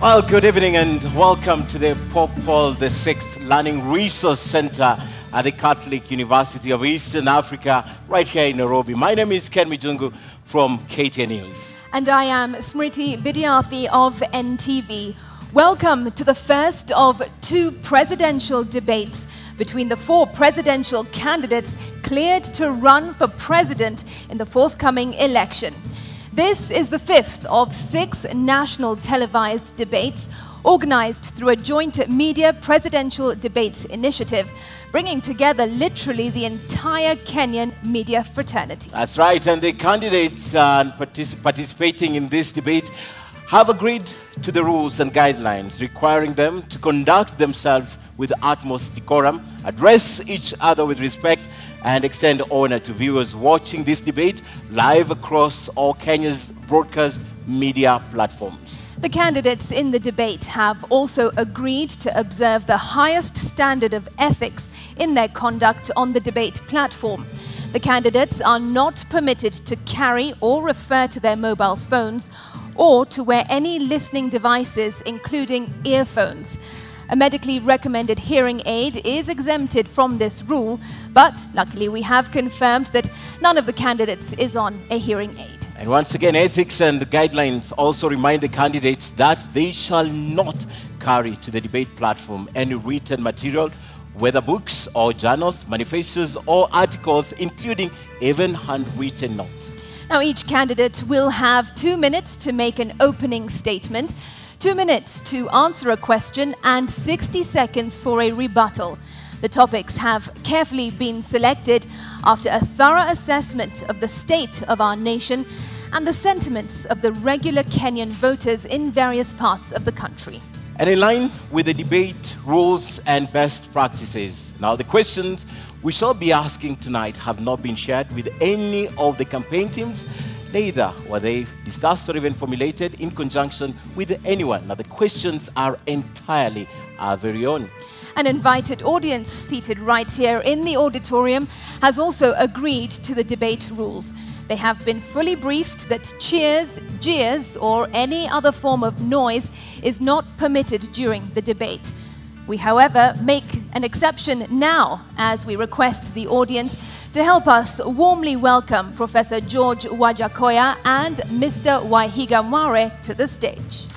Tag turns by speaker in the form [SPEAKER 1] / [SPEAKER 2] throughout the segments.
[SPEAKER 1] Well, good evening and welcome to the Pope Paul VI Learning Resource Center at the Catholic University of Eastern Africa, right here in Nairobi. My name is Ken Mijungu from KTN News.
[SPEAKER 2] And I am Smriti Vidyarthi of NTV. Welcome to the first of two presidential debates between the four presidential candidates cleared to run for president in the forthcoming election. This is the fifth of 6 national televised debates organized through a joint media presidential debates initiative, bringing together literally the entire Kenyan media fraternity.
[SPEAKER 1] That's right, and the candidates participating in this debate have agreed to the rules and guidelines requiring them to conduct themselves with utmost decorum, address each other with respect, and extend honor to viewers watching this debate live across all Kenya's broadcast media platforms.
[SPEAKER 2] The candidates in the debate have also agreed to observe the highest standard of ethics in their conduct on the debate platform. The candidates are not permitted to carry or refer to their mobile phones or to wear any listening devices, including earphones. A medically recommended hearing aid is exempted from this rule, but luckily we have confirmed that none of the candidates is on a hearing aid.
[SPEAKER 1] And once again, ethics and guidelines also remind the candidates that they shall not carry to the debate platform any written material, whether books or journals, manifestos or articles, including even handwritten notes.
[SPEAKER 2] Now, each candidate will have 2 minutes to make an opening statement, 2 minutes to answer a question, and 60 seconds for a rebuttal. The topics have carefully been selected after a thorough assessment of the state of our nation and the sentiments of the regular Kenyan voters in various parts of the country.
[SPEAKER 1] And in line with the debate rules and best practices, now the questions we shall be asking tonight have not been shared with any of the campaign teams. Neither were they discussed or even formulated in conjunction with anyone. Now the questions are entirely our very own.
[SPEAKER 2] An invited audience seated right here in the auditorium has also agreed to the debate rules. They have been fully briefed that cheers, jeers, or any other form of noise is not permitted during the debate. We, however, make an exception now as we request the audience to help us warmly welcome Professor George Wajackoyah and Mr. Waihiga to the stage.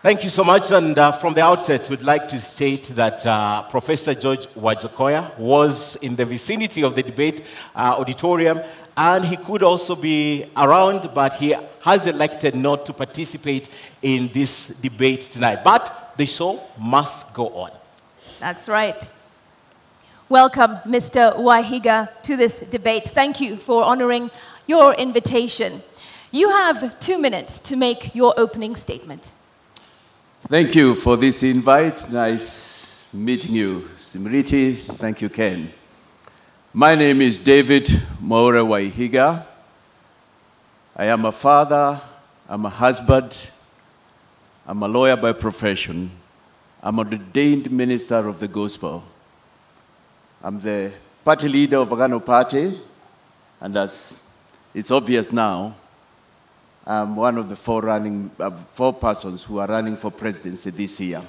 [SPEAKER 1] Thank you so much, and from the outset, we'd like to state that Professor George Wajackoyah was in the vicinity of the debate auditorium, and he could also be around, but he has elected not to participate in this debate tonight. But the show must go on.
[SPEAKER 2] That's right. Welcome, Mr. Waihiga, to this debate. Thank you for honoring your invitation. You have 2 minutes to make your opening statement.
[SPEAKER 3] Thank you for this invite. Nice meeting you, Smriti. Thank you, Ken. My name is David Maura Waihiga. I am a father, I'm a husband, I'm a lawyer by profession. I'm an ordained minister of the gospel. I'm the party leader of Agano Party, and as it's obvious now, I'm one of the four persons who are running for presidency this year.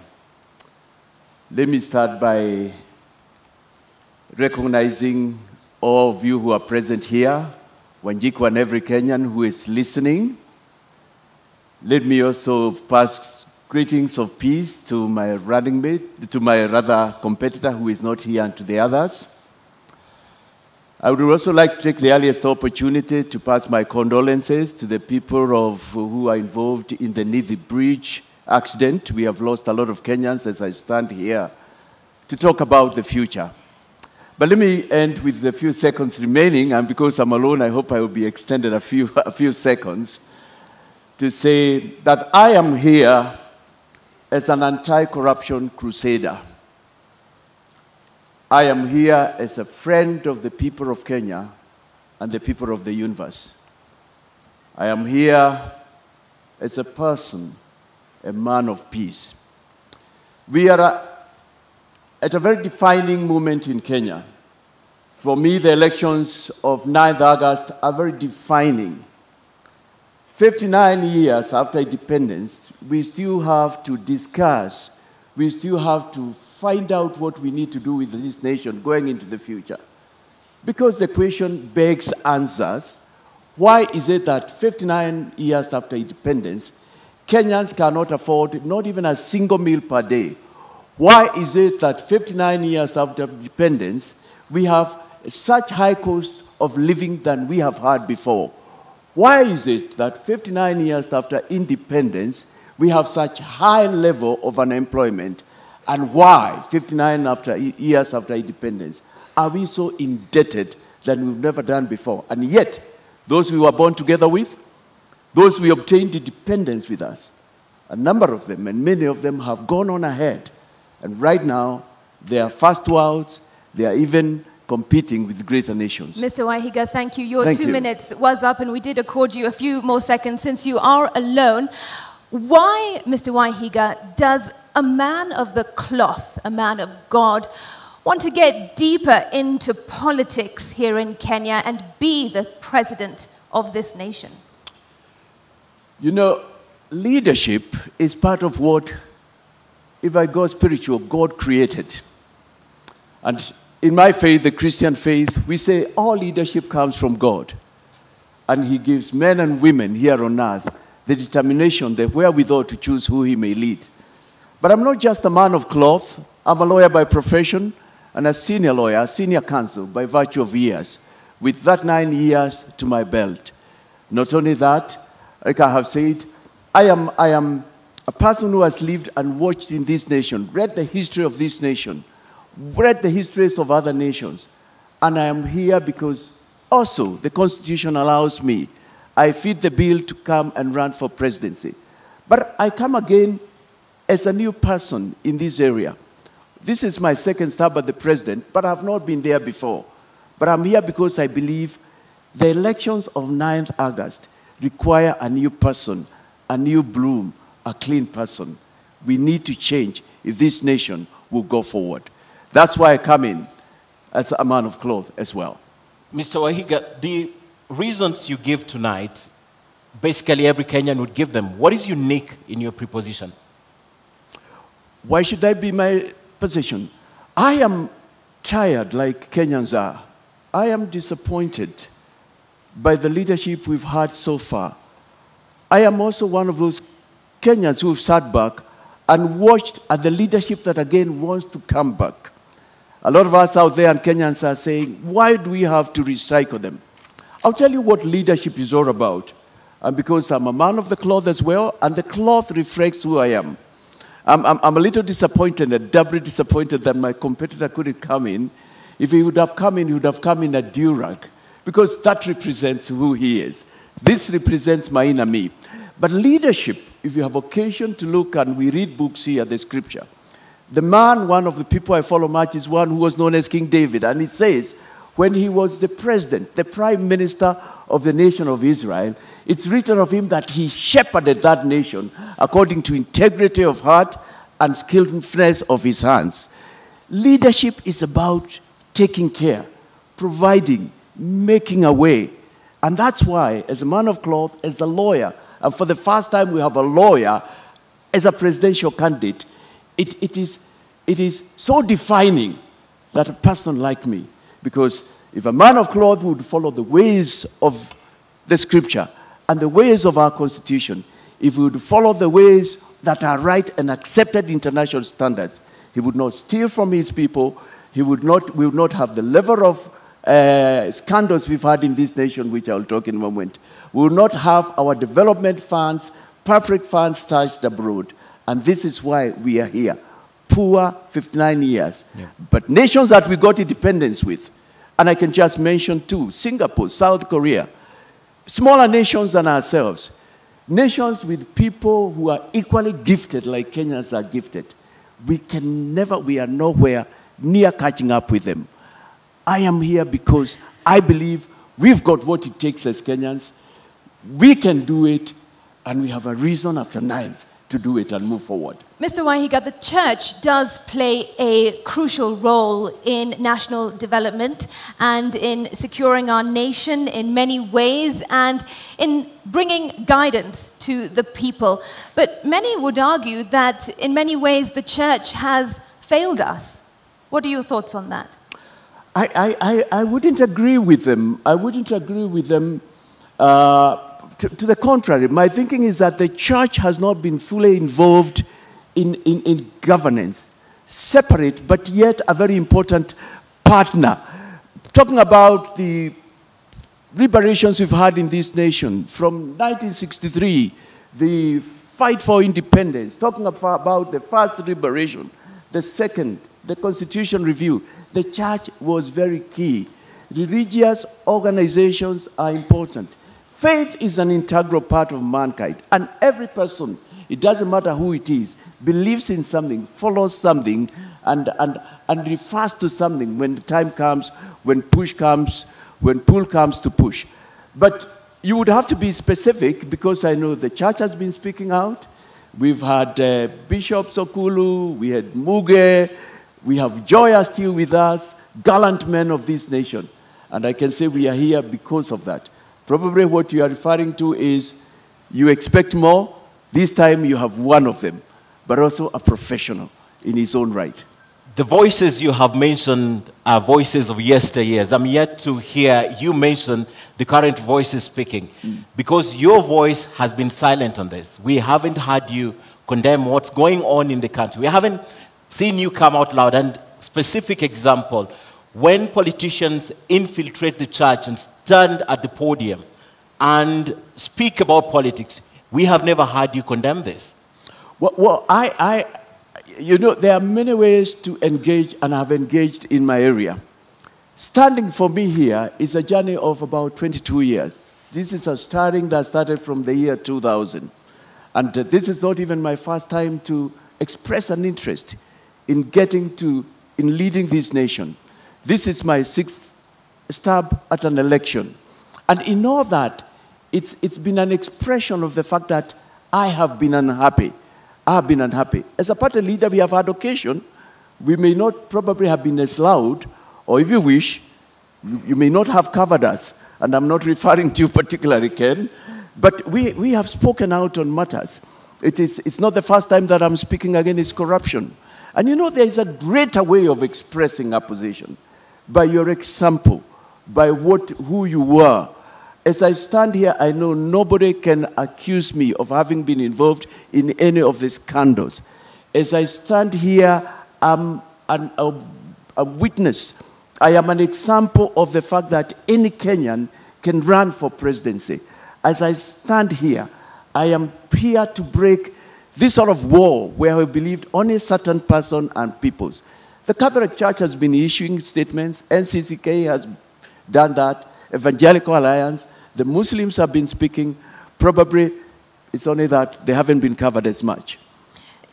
[SPEAKER 3] Let me start by recognizing all of you who are present here, Wanjiku and every Kenyan who is listening. Let me also pass greetings of peace to my running mate, to my competitor who is not here, and to the others. I would also like to take the earliest opportunity to pass my condolences to the people who are involved in the Nithi Bridge accident. We have lost a lot of Kenyans as I stand here to talk about the future. But let me end with the few seconds remaining, and because I'm alone, I hope I will be extended a few seconds, to say that I am here as an anti-corruption crusader. I am here as a friend of the people of Kenya and the people of the universe. I am here as a person, a man of peace. We are at a very defining moment in Kenya. For me, the elections of 9th August are very defining. 59 years after independence, we still have to discuss, we still have to find out what we need to do with this nation going into the future. Because the question begs answers. Why is it that 59 years after independence, Kenyans cannot afford not even a single meal per day? Why is it that 59 years after independence, we have such high cost of living than we have had before? Why is it that 59 years after independence, we have such high level of unemployment? And why, 59 years after independence, are we so indebted than we've never done before? And yet, those we were born together with, those we obtained independence with us, a number of them, and many of them have gone on ahead. And right now, they are first worlds, they are even competing with greater nations.
[SPEAKER 2] Mr. Waihiga, thank you. Your 2 minutes was up, and we did accord you a few more seconds since you are alone. Why, Mr. Waihiga, does a man of the cloth, a man of God, want to get deeper into politics here in Kenya and be the president of this nation?
[SPEAKER 3] You know, leadership is part of what, if I go spiritual, God created. And in my faith, the Christian faith, we say all leadership comes from God. And he gives men and women here on earth the determination, the wherewithal to choose who he may lead. But I'm not just a man of cloth. I'm a lawyer by profession and a senior lawyer, senior counsel by virtue of years, with that 9 years to my belt. Not only that, like I have said, I am a person who has lived and watched in this nation, read the history of this nation, read the histories of other nations. And I am here because also the Constitution allows me, I fit the bill to come and run for presidency. But I come again as a new person in this area. This is my second stab at the president, but I have not been there before. But I'm here because I believe the elections of 9th August require a new person, a new bloom, a clean person. We need to change if this nation will go forward. That's why I come in as a man of cloth as well.
[SPEAKER 1] Mr. Waihiga, the reasons you give tonight, basically every Kenyan would give them. What is unique in your proposition?
[SPEAKER 3] Why should that be my position? I am tired, like Kenyans are. I am disappointed by the leadership we've had so far. I am also one of those Kenyans who've sat back and watched at the leadership that again wants to come back. A lot of us out there and Kenyans are saying, why do we have to recycle them? I'll tell you what leadership is all about. And because I'm a man of the cloth as well, and the cloth reflects who I am. I'm a little disappointed, and doubly disappointed that my competitor couldn't come in. If he would have come in, he would have come in a durag, because that represents who he is. This represents my inner me. But leadership, if you have occasion to look, and we read books here, the scripture, the man, one of the people I follow much, is one who was known as King David. And it says, when he was the president, the prime minister of the nation of Israel, it's written of him that he shepherded that nation according to integrity of heart and skillfulness of his hands. Leadership is about taking care, providing, making a way. And that's why, as a man of cloth, as a lawyer, and for the first time we have a lawyer as a presidential candidate, it is so defining that a person like me, because if a man of cloth would follow the ways of the scripture and the ways of our constitution, if he would follow the ways that are right and accepted international standards, he would not steal from his people, we would not have the level of scandals we've had in this nation, which I'll talk in a moment. We will not have our development funds, public funds stashed abroad. And this is why we are here. Poor 59 years. Yeah. But nations that we got independence with, and I can just mention two, Singapore, South Korea, smaller nations than ourselves, nations with people who are equally gifted like Kenyans are gifted. We are nowhere near catching up with them. I am here because I believe we've got what it takes as Kenyans. We can do it, and we have a reason after 9th to do it and move forward.
[SPEAKER 2] Mr. Waihiga, the church does play a crucial role in national development and in securing our nation in many ways and in bringing guidance to the people. But many would argue that in many ways the church has failed us. What are your thoughts on that?
[SPEAKER 3] I wouldn't agree with them. I wouldn't agree with them. To the contrary, my thinking is that the church has not been fully involved in governance, separate but yet a very important partner. Talking about the liberations we've had in this nation, from 1963, the fight for independence, talking about the first liberation, the second, the Constitution review, the church was very key. Religious organizations are important. Faith is an integral part of mankind, and every person, it doesn't matter who it is, believes in something, follows something, and refers to something when the time comes, when push comes, when pull comes to push. But you would have to be specific, because I know the church has been speaking out. We've had Bishop Sokulu, we had Muge, we have Joya still with us, gallant men of this nation. And I can say we are here because of that. Probably what you are referring to is you expect more. This time you have one of them, but also a professional in his own right.
[SPEAKER 1] The voices you have mentioned are voices of yesteryears. I'm yet to hear you mention the current voices speaking, because your voice has been silent on this. We haven't heard you condemn what's going on in the country. We haven't seen you come out loud. And specific example, when politicians infiltrate the church and stand at the podium and speak about politics, we have never heard you condemn this.
[SPEAKER 3] Well, you know, there are many ways to engage, and I've engaged in my area. Standing for me here is a journey of about 22 years. This is a starting that started from the year 2000. And this is not even my first time to express an interest in leading this nation. This is my 6th stab at an election. And in all that, it's been an expression of the fact that I have been unhappy. I have been unhappy. As a party leader, we have had occasion. We may not probably have been as loud, or if you wish, you may not have covered us. And I'm not referring to you particularly, Ken. But we have spoken out on matters. It's not the first time that I'm speaking against corruption. And you know, there is a greater way of expressing opposition. By your example, by who you were. As I stand here, I know nobody can accuse me of having been involved in any of these scandals. As I stand here, I'm a witness. I am an example of the fact that any Kenyan can run for presidency. As I stand here, I am here to break this sort of war where we believed only a certain person and peoples. The Catholic Church has been issuing statements. NCCK has done that. Evangelical Alliance. The Muslims have been speaking. Probably it's only that they haven't been covered as much.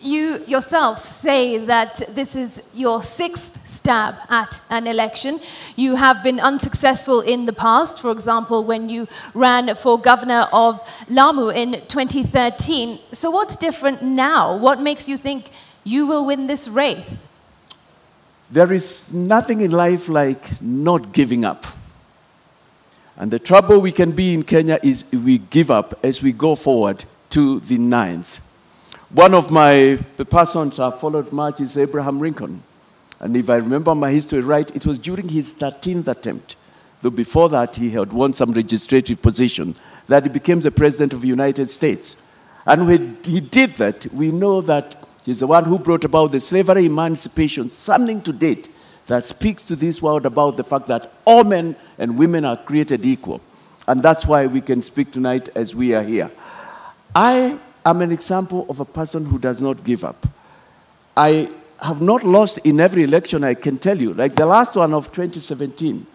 [SPEAKER 2] You yourself say that this is your 6th stab at an election. You have been unsuccessful in the past, for example, when you ran for governor of Lamu in 2013. So what's different now? What makes you think you will win this race?
[SPEAKER 3] There is nothing in life like not giving up. And the trouble we can be in Kenya is if we give up as we go forward to the 9th. One of the persons I followed much is Abraham Lincoln. And if I remember my history right, it was during his 13th attempt, though before that he had won some legislative position, that he became the President of the United States. And when he did that, we know that he's the one who brought about the slavery emancipation, something to date that speaks to this world about the fact that all men and women are created equal. And that's why we can speak tonight as we are here. I am an example of a person who does not give up. I have not lost in every election, I can tell you. Like the last one of 2017,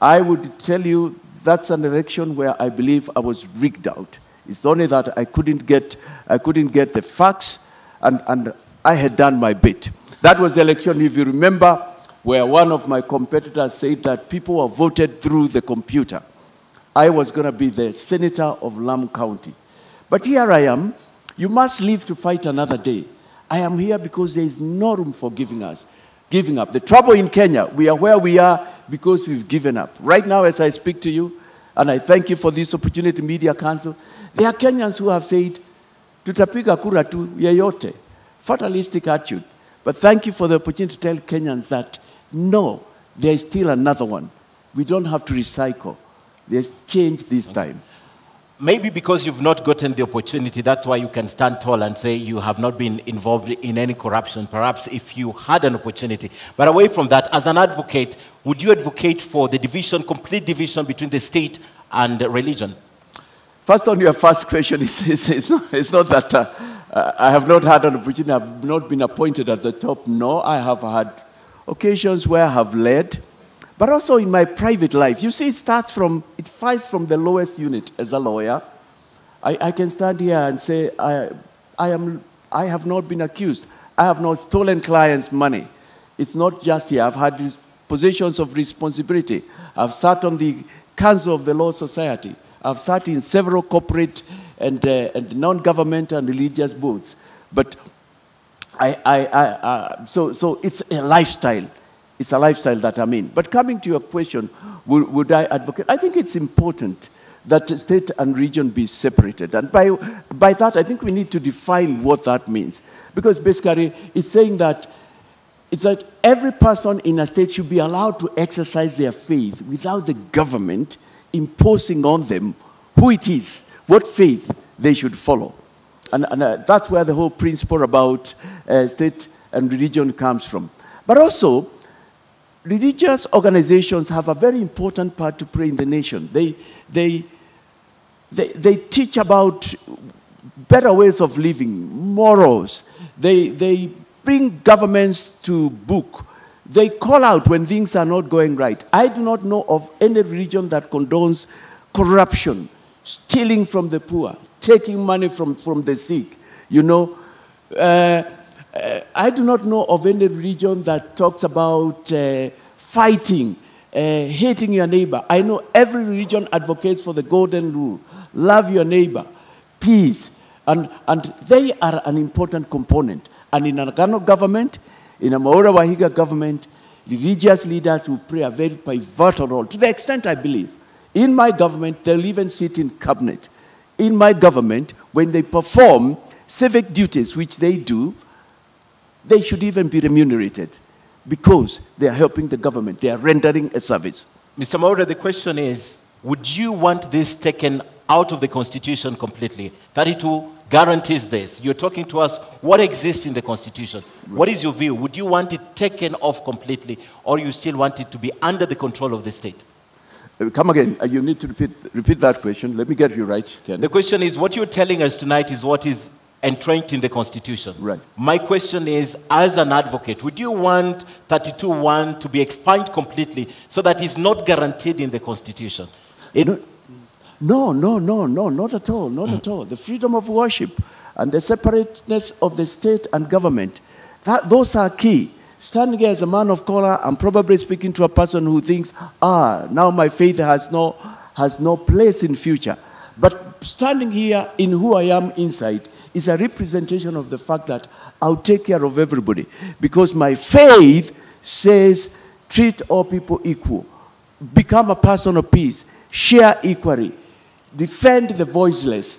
[SPEAKER 3] I would tell you that's an election where I believe I was rigged out. It's only that I couldn't get the facts, and I had done my bit. That was the election, if you remember, where one of my competitors said that people were voted through the computer. I was going to be the senator of Lamu County. But here I am. You must live to fight another day. I am here because there is no room for giving up. The trouble in Kenya, we are where we are because we've given up. Right now, as I speak to you, and I thank you for this opportunity, Media Council, there are Kenyans who have said, tutapiga kura tu yeyote, fatalistic attitude. But thank you for the opportunity to tell Kenyans that, no, there is still another one. We don't have to recycle. There's change this time.
[SPEAKER 1] Maybe because you've not gotten the opportunity, that's why you can stand tall and say you have not been involved in any corruption, perhaps if you had an opportunity. But away from that, as an advocate, would you advocate for the division, complete division between the state and religion?
[SPEAKER 3] First, on your first question, it's not that I have not had an opportunity, I have not been appointed at the top. No, I have had occasions where I have led, but also in my private life. You see, it fights from the lowest unit as a lawyer. I can stand here and say, I have not been accused. I have not stolen clients' money. It's not just here. I've had these positions of responsibility. I've sat on the Council of the Law Society. I've sat in several corporate and non-government and religious boards. But so it's a lifestyle. It's a lifestyle that I'm in. But coming to your question, would I advocate? I think it's important that state and region be separated. And by that, I think we need to define what that means. Because basically, it's saying that every person in a state should be allowed to exercise their faith without the government imposing on them who it is, what faith they should follow. And that's where the whole principle about state and religion comes from. But also, religious organizations have a very important part to play in the nation. They teach about better ways of living, morals. They bring governments to book. They call out when things are not going right. I do not know of any religion that condones corruption, stealing from the poor, taking money from the sick. You know, I do not know of any religion that talks about fighting, hating your neighbor. I know every religion advocates for the golden rule. Love your neighbor, peace. And they are an important component. And in an Agano government, in a Waihiga government, religious leaders will play a very pivotal role. To the extent I believe, in my government, they'll even sit in cabinet. In my government, when they perform civic duties, which they do, they should even be remunerated because they are helping the government. They are rendering a service.
[SPEAKER 1] Mr. Maura, the question is, would you want this taken out of the Constitution completely? 32 guarantees this. You're talking to us what exists in the Constitution. Right. What is your view? Would you want it taken off completely, or you still want it to be under the control of the state?
[SPEAKER 3] Come again. You need to repeat that question. Let me get you right, Ken.
[SPEAKER 1] The question is, what you're telling us tonight is what is entrenched in the Constitution. Right. My question is, as an advocate, would you want 32(1) to be expunged completely so that it's not guaranteed in the Constitution?
[SPEAKER 3] No, not at all, not at all. The freedom of worship and the separateness of the state and government, those are key. Standing here as a man of color, I'm probably speaking to a person who thinks, now my faith has no place in future. But standing here in who I am inside is a representation of the fact that I'll take care of everybody. Because my faith says, treat all people equal. Become a person of peace. Share equally. Defend the voiceless.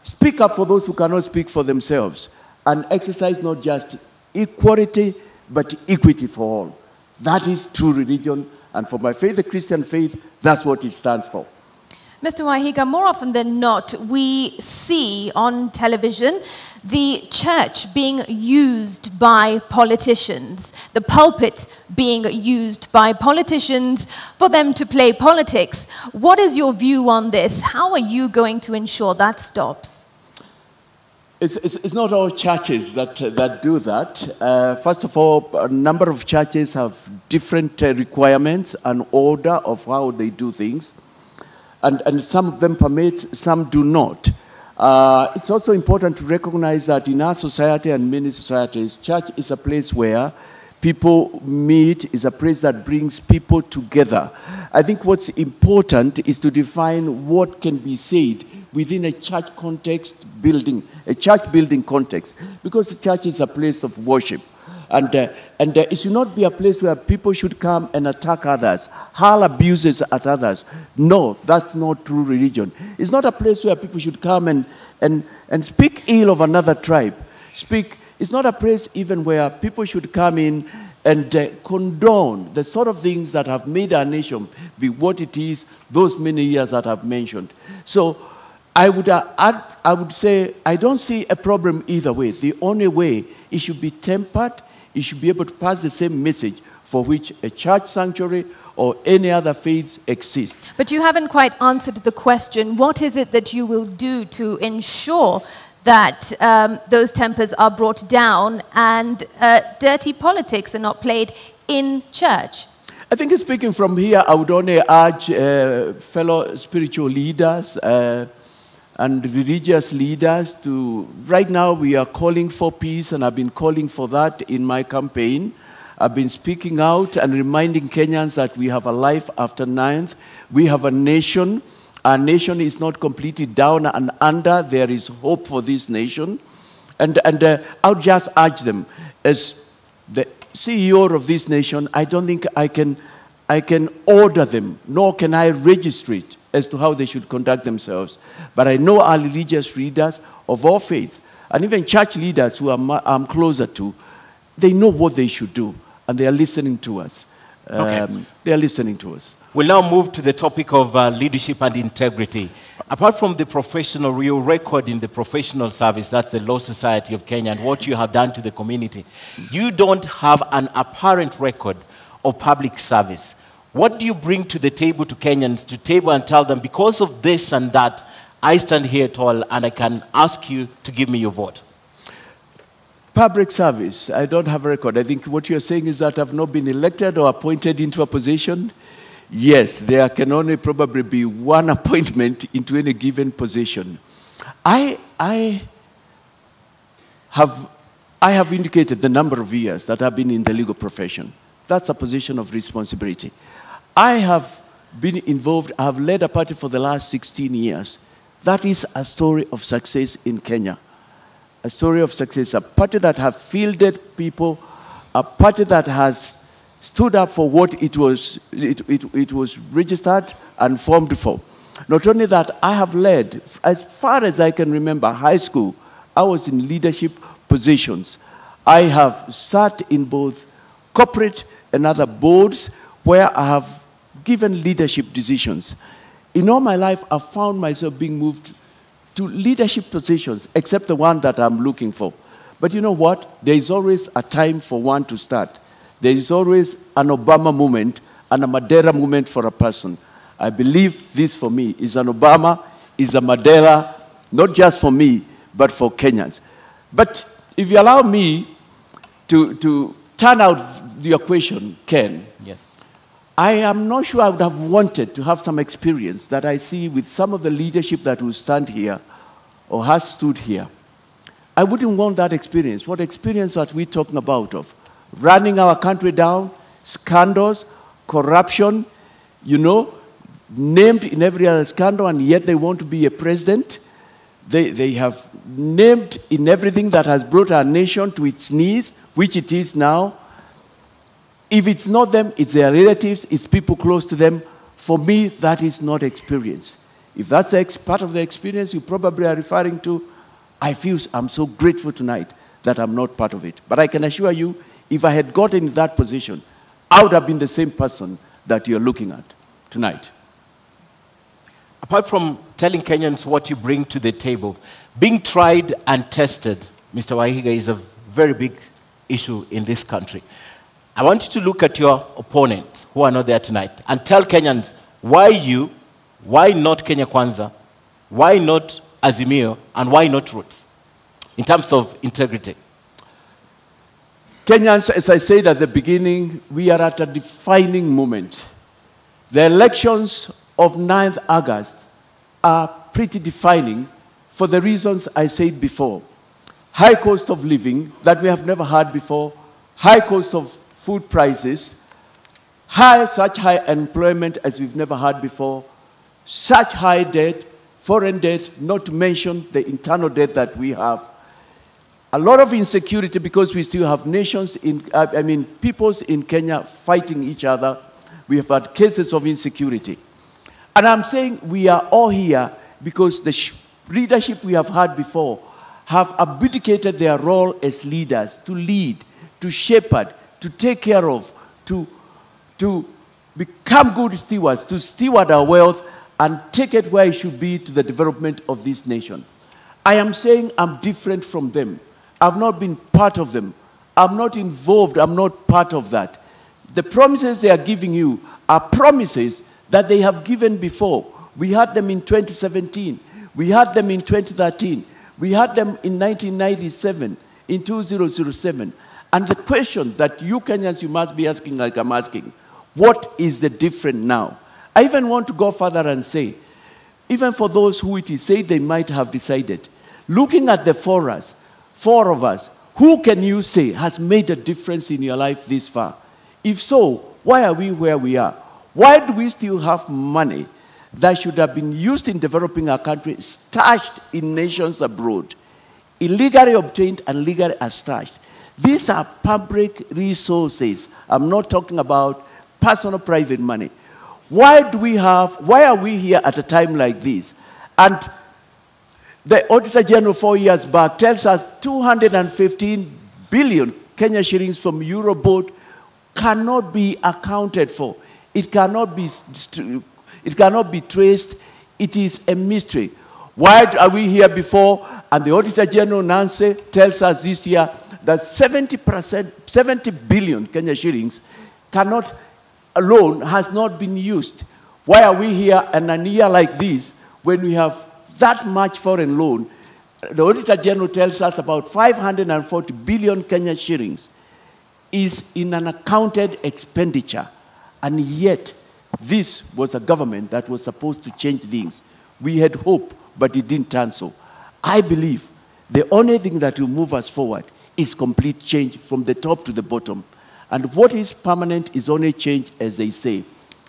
[SPEAKER 3] Speak up for those who cannot speak for themselves. And exercise not just equality, but equity for all. That is true religion. And for my faith, the Christian faith, that's what it stands for.
[SPEAKER 2] Mr. Waihiga, more often than not, we see on television the church being used by politicians, the pulpit being used by politicians for them to play politics. What is your view on this? How are you going to ensure that stops?
[SPEAKER 3] It's not all churches that do that. First of all, a number of churches have different requirements and order of how they do things. And some of them permit, some do not. It's also important to recognize that in our society and many societies, church is a place where people meet, is a place that brings people together. I think what's important is to define what can be said within a church context building, a church building context, because the church is a place of worship. And it should not be a place where people should come and attack others, hurl abuses at others. No, that's not true religion. It's not a place where people should come and speak ill of another tribe. It's not a place even where people should come in and condone the sort of things that have made our nation be what it is those many years that I've mentioned. So I would say I don't see a problem either way. The only way, it should be tempered. It should be able to pass the same message for which a church sanctuary or any other faith exists.
[SPEAKER 2] But you haven't quite answered the question. What is it that you will do to ensure that those tempers are brought down and dirty politics are not played in church?
[SPEAKER 3] I think speaking from here, I would only urge fellow spiritual leaders and religious leaders to, right now we are calling for peace, and I've been calling for that in my campaign. I've been speaking out and reminding Kenyans that we have a life after 9th. We have a nation. Our nation is not completely down and under. There is hope for this nation. And I would just urge them, as the CEO of this nation, I don't think I can order them, nor can I register it as to how they should conduct themselves. But I know our religious leaders of all faiths, and even church leaders who I'm closer to, they know what they should do, and they are listening to us. They are listening to us.
[SPEAKER 1] We'll now move to the topic of leadership and integrity. Apart from the professional, your record in the professional service, that's the Law Society of Kenya, and what you have done to the community, you don't have an apparent record of public service. What do you bring to the table to Kenyans to table and tell them, because of this and that, I stand here tall and I can ask you to give me your vote?
[SPEAKER 3] Public service, I don't have a record. I think what you're saying is that I've not been elected or appointed into a position. Yes, there can only probably be one appointment into any given position. I have indicated the number of years that I've been in the legal profession. That's a position of responsibility. I have been involved, I have led a party for the last 16 years. That is a story of success in Kenya. A story of success, a party that has fielded people, a party that has stood up for what it was registered and formed for. Not only that, I have led, as far as I can remember, high school, I was in leadership positions. I have sat in both corporate and other boards where I have given leadership decisions. In all my life, I've found myself being moved to leadership positions, except the one that I'm looking for. But you know what? There is always a time for one to start. There is always an Obama moment and a Mandela moment for a person. I believe this for me is an Obama, is a Mandela, not just for me, but for Kenyans. But if you allow me to turn out your question, Ken.
[SPEAKER 1] Yes.
[SPEAKER 3] I am not sure I would have wanted to have some experience that I see with some of the leadership that will stand here or has stood here. I wouldn't want that experience. What experience are we talking about of? Running our country down, scandals, corruption, you know, named in every other scandal, and yet they want to be a president. They have named in everything that has brought our nation to its knees, which it is now. If it's not them, it's their relatives, it's people close to them. For me, that is not experience. If that's part of the experience you probably are referring to, I'm so grateful tonight that I'm not part of it. But I can assure you, if I had gotten in that position, I would have been the same person that you're looking at tonight.
[SPEAKER 1] Apart from telling Kenyans what you bring to the table, being tried and tested, Mr. Waihiga, is a very big issue in this country. I want you to look at your opponents who are not there tonight and tell Kenyans why you, why not Kenya Kwanza, why not Azimio, and why not Roots in terms of integrity.
[SPEAKER 3] Kenyans, as I said at the beginning, we are at a defining moment. The elections of 9th August are pretty defining for the reasons I said before. High cost of living that we have never had before, high cost of food prices, such high employment as we've never had before, such high debt, foreign debt, not to mention the internal debt that we have. A lot of insecurity because we still have nations peoples in Kenya fighting each other. We have had cases of insecurity. And I'm saying we are all here because the leadership we have had before have abdicated their role as leaders to lead, to shepherd, to take care of, to become good stewards, to steward our wealth and take it where it should be to the development of this nation. I am saying I'm different from them. I've not been part of them. I'm not involved. I'm not part of that. The promises they are giving you are promises that they have given before. We had them in 2017. We had them in 2013. We had them in 1997, in 2007. And the question that you Kenyans, you must be asking like I'm asking, what is the difference now? I even want to go further and say, even for those who it is said they might have decided, looking at the four of us, who can you say has made a difference in your life this far? If so, why are we where we are? Why do we still have money that should have been used in developing our country, stashed in nations abroad, illegally obtained and legally stashed? These are public resources. I'm not talking about personal private money. Why are we here at a time like this? And the Auditor General 4 years back tells us 215 billion Kenya shillings from Eurobond cannot be accounted for. It cannot be traced. It is a mystery. Why are we here before? And the Auditor General Nancy tells us this year that 70 billion Kenya shillings alone has not been used. Why are we here in a year like this when we have that much foreign loan? The Auditor General tells us about 540 billion Kenya shillings is in an accounted expenditure. And yet, this was a government that was supposed to change things. We had hope, but it didn't turn so. I believe the only thing that will move us forward is complete change from the top to the bottom. And what is permanent is only change, as they say.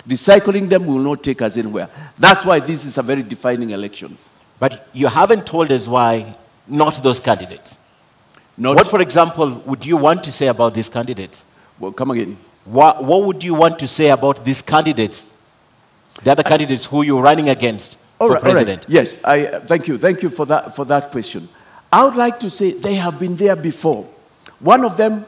[SPEAKER 3] Recycling them will not take us anywhere. That's why this is a very defining election.
[SPEAKER 1] But you haven't told us why not those candidates. What, for example, would you want to say about these candidates?
[SPEAKER 3] Well, come again.
[SPEAKER 1] What would you want to say about these candidates, the other candidates who you're running against for president?
[SPEAKER 3] Yes, thank you. Thank you for that question. I would like to say they have been there before. One of them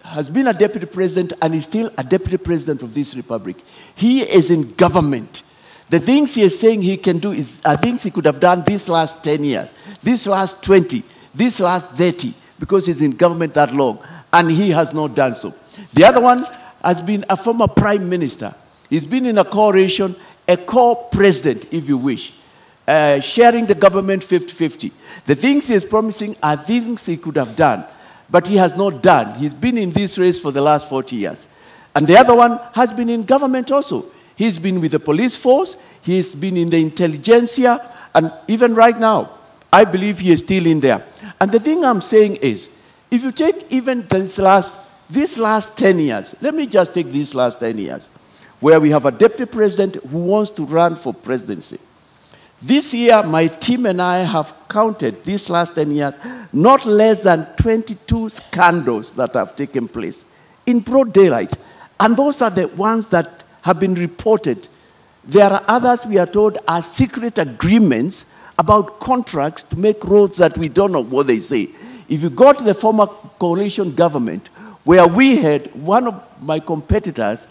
[SPEAKER 3] has been a deputy president and is still a deputy president of this republic. He is in government. The things he is saying he can do are things he could have done these last 10 years, these last 20, these last 30, because he's in government that long, and he has not done so. The other one has been a former prime minister. He's been in a coalition, a co-president, if you wish, sharing the government 50-50. The things he is promising are things he could have done, but he has not done. He's been in this race for the last 40 years. And the other one has been in government also. He's been with the police force, he's been in the intelligentsia, and even right now, I believe he is still in there. And the thing I'm saying is, if you take even these last 10 years, let me just take these last 10 years, where we have a deputy president who wants to run for presidency. This year, my team and I have counted these last 10 years, not less than 22 scandals that have taken place in broad daylight. And those are the ones that have been reported. There are others, we are told, are secret agreements about contracts to make roads that we don't know what they say. If you go to the former coalition government, where we had one of my competitors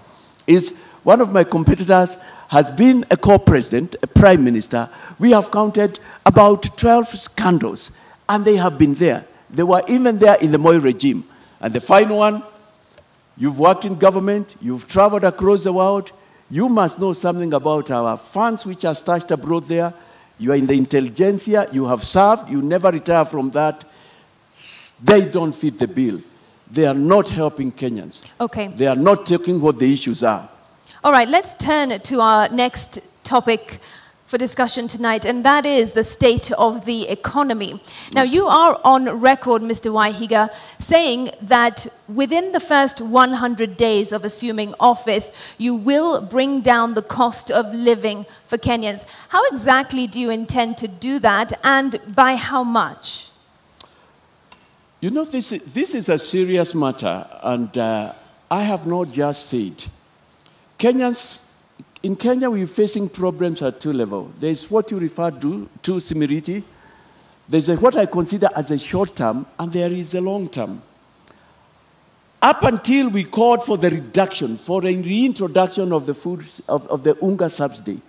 [SPEAKER 3] has been a co-president, a prime minister. We have counted about 12 scandals, and they have been there. They were even there in the Moi regime. And the final one, you've worked in government, you've traveled across the world, you must know something about our funds which are stashed abroad there. You are in the intelligentsia, you have served, you never retire from that. They don't fit the bill. They are not helping Kenyans.
[SPEAKER 2] Okay.
[SPEAKER 3] They are not taking what the issues are.
[SPEAKER 2] All right, let's turn to our next topic. for discussion tonight, and that is the state of the economy. Now, you are on record, Mr. Waihiga, saying that within the first 100 days of assuming office, you will bring down the cost of living for Kenyans. How exactly do you intend to do that, and by how much?
[SPEAKER 3] You know, this is a serious matter, and I have not just said. In Kenya, we're facing problems at two levels. There's what you refer to Simiriti. There's what I consider as a short term, and there is a long term. Up until we called for the reduction, for a reintroduction of the foods, of the Unga subsidy,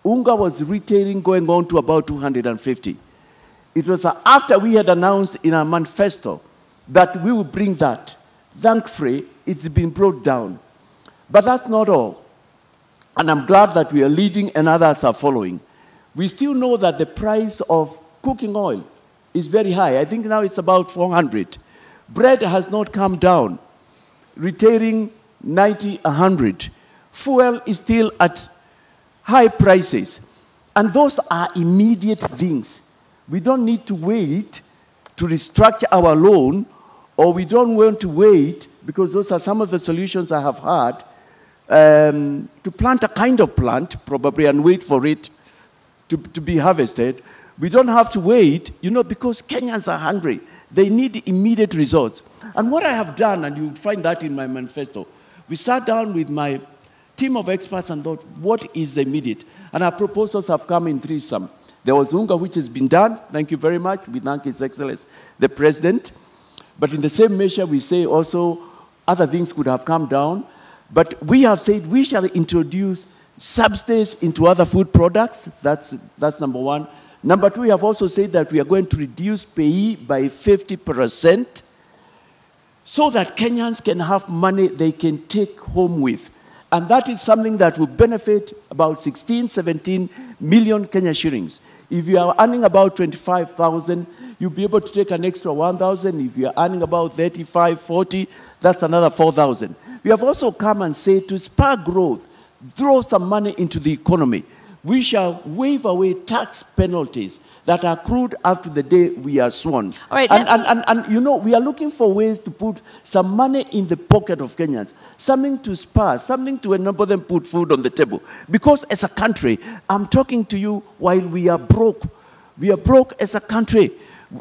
[SPEAKER 3] Unga was retailing going on to about 250. It was after we had announced in our manifesto that we would bring that. Thankfully, it's been brought down. But that's not all. And I'm glad that we are leading and others are following. We still know that the price of cooking oil is very high. I think now it's about 400. Bread has not come down, retailing 90, 100. Fuel is still at high prices. And those are immediate things. We don't need to wait to restructure our loan, or we don't want to wait, because those are some of the solutions I have had, to plant a kind of plant, probably, and wait for it to be harvested. We don't have to wait, you know, because Kenyans are hungry. They need immediate results. And what I have done, and you'll find that in my manifesto, we sat down with my team of experts and thought, what is the immediate? And our proposals have come in threesome. There was Unga, which has been done. Thank you very much. We thank His Excellency, the President. But in the same measure, we say also other things could have come down. But we have said we shall introduce subsidies into other food products. That's number one. Number two, we have also said that we are going to reduce pay by 50% so that Kenyans can have money they can take home with. And that is something that will benefit about 16, 17 million Kenya shillings. If you are earning about 25,000, you'll be able to take an extra 1,000. If you are earning about 35, 40, that's another 4,000. We have also come and said to spur growth, throw some money into the economy. We shall waive away tax penalties that are accrued after the day we are sworn.
[SPEAKER 2] All right,
[SPEAKER 3] and you know, we are looking for ways to put some money in the pocket of Kenyans, something to spur, something to enable them put food on the table. Because as a country, I'm talking to you while we are broke. We are broke as a country.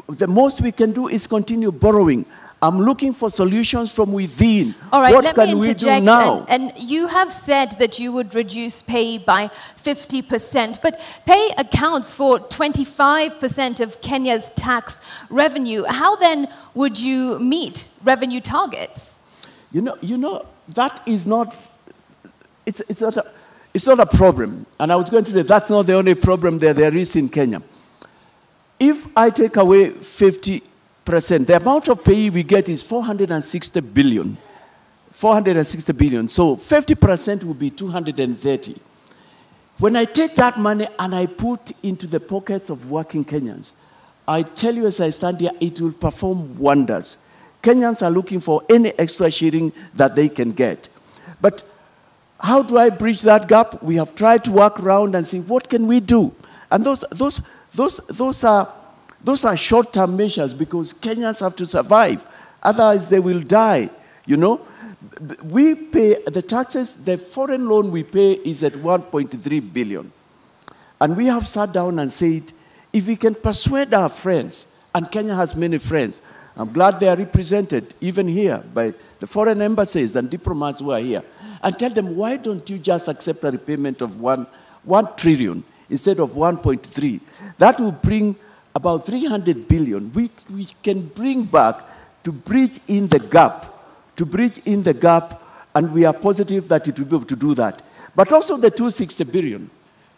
[SPEAKER 3] The most we can do is continue borrowing. I'm looking for solutions from within.
[SPEAKER 2] All right,
[SPEAKER 3] what can we do now?
[SPEAKER 2] And you have said that you would reduce pay by 50%, but pay accounts for 25% of Kenya's tax revenue. How then would you meet revenue targets? You know that is not. It's not a problem. And I was going to say that's not the only problem there is in Kenya. If I take away 50%, the amount of pay we get is 460 billion. 460 billion. So 50% will be 230. When I take that money and I put into the pockets of working Kenyans, I tell you as I stand here, it will perform wonders. Kenyans are looking for any extra shilling that they can get. But how do I bridge that gap? We have tried to work around and see what can we do. And those are short-term measures because Kenyans have to survive. Otherwise, they will die, you know. We pay the taxes, the foreign loan we pay is at 1.3 billion. And we have sat down and said, if we can persuade our friends, and Kenya has many friends, I'm glad they are represented even here by the foreign embassies and diplomats who are here, and tell them, why don't you just accept a repayment of 1 trillion instead of 1.3? That will bring about 300 billion. We can bring back to bridge in the gap, and we are positive that it will be able to do that. But also the 260 billion,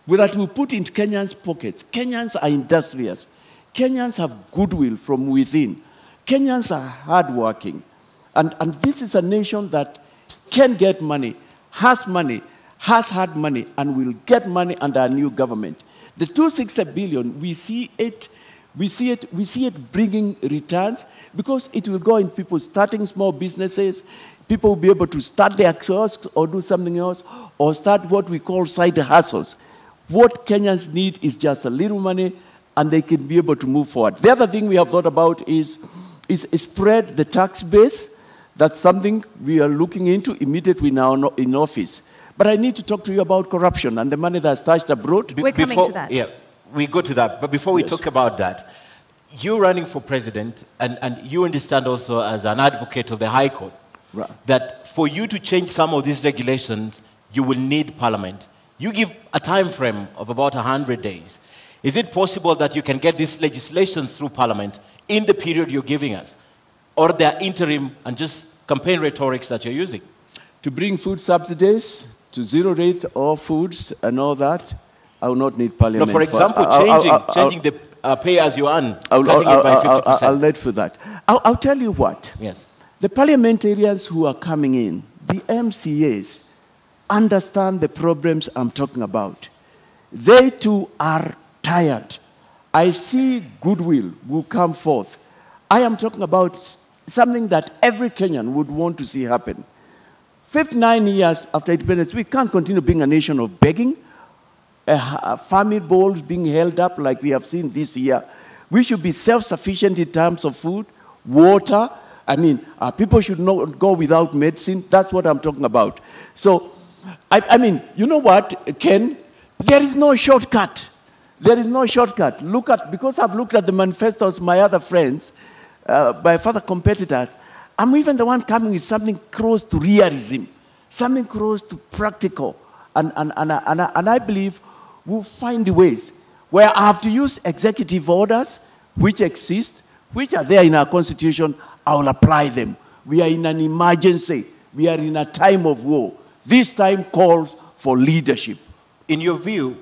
[SPEAKER 2] that we put in Kenyans' pockets. Kenyans are industrious. Kenyans have goodwill from within. Kenyans are hardworking. And this is a nation that can get money, has had money, and will get money under a new government. The 260 billion, we see it bringing returns because it will go in people starting small businesses. People will be able to start their kiosks or do something else or start what we call side hustles.
[SPEAKER 3] What Kenyans need is just a little money, and they can be able to move forward. The other thing we have thought about is spread the tax base. That's something we are looking into immediately now in office. But I need to talk to you about corruption and the money that's stashed abroad.
[SPEAKER 2] We're coming to that.
[SPEAKER 1] Yeah, we go to that. But before we talk about that, you're running for president, and you understand also as an advocate of the High Court,
[SPEAKER 3] Right.
[SPEAKER 1] that for you to change some of these regulations, you will need Parliament. You give a time frame of about 100 days. Is it possible that you can get these legislations through Parliament in the period you're giving us? Or they're interim and just campaign rhetorics that you're using?
[SPEAKER 3] To bring food subsidies to zero rate all foods and all that, I will not need Parliament.
[SPEAKER 1] No, for example, changing the pay as you earn,
[SPEAKER 3] I'll
[SPEAKER 1] cutting it by 50%.
[SPEAKER 3] I'll let for that. I'll tell you what.
[SPEAKER 1] Yes.
[SPEAKER 3] The parliamentarians who are coming in, the MCAs, understand the problems I'm talking about. They too are tired. I see goodwill will come forth. I am talking about something that every Kenyan would want to see happen. 59 years after independence, we can't continue being a nation of begging, famine bowls being held up like we have seen this year. We should be self-sufficient in terms of food, water. I mean, people should not go without medicine. That's what I'm talking about. So, I mean, you know what, Ken? There is no shortcut. There is no shortcut. Because I've looked at the manifestos of my other friends, my other competitors, I'm even the one coming with something close to realism, something close to practical. And I believe we'll find ways where I have to use executive orders, which exist, which are there in our constitution. I will apply them. We are in an emergency. We are in a time of war. This time calls for leadership.
[SPEAKER 1] In your view,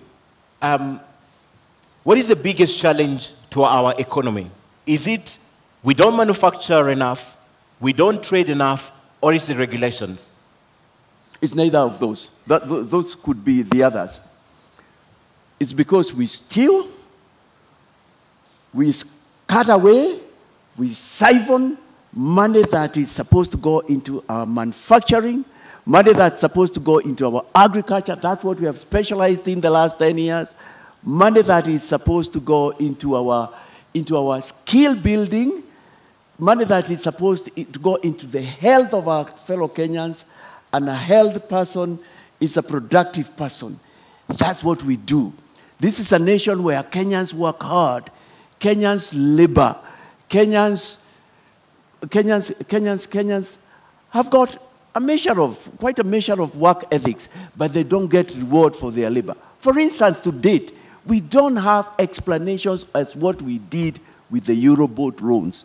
[SPEAKER 1] what is the biggest challenge to our economy? Is it we don't manufacture enough, we don't trade enough, or is it regulations?
[SPEAKER 3] It's neither of those. Those could be the others. It's because we steal, we cut away, we siphon money that is supposed to go into our manufacturing, money that's supposed to go into our agriculture. That's what we have specialized in the last 10 years. Money that is supposed to go into our skill building, money that is supposed to go into the health of our fellow Kenyans, and a healthy person is a productive person. That's what we do. This is a nation where Kenyans work hard, Kenyans labor, Kenyans have got quite a measure of work ethics, but they don't get reward for their labor. For instance, to date, we don't have explanations as what we did with the Euroboat loans.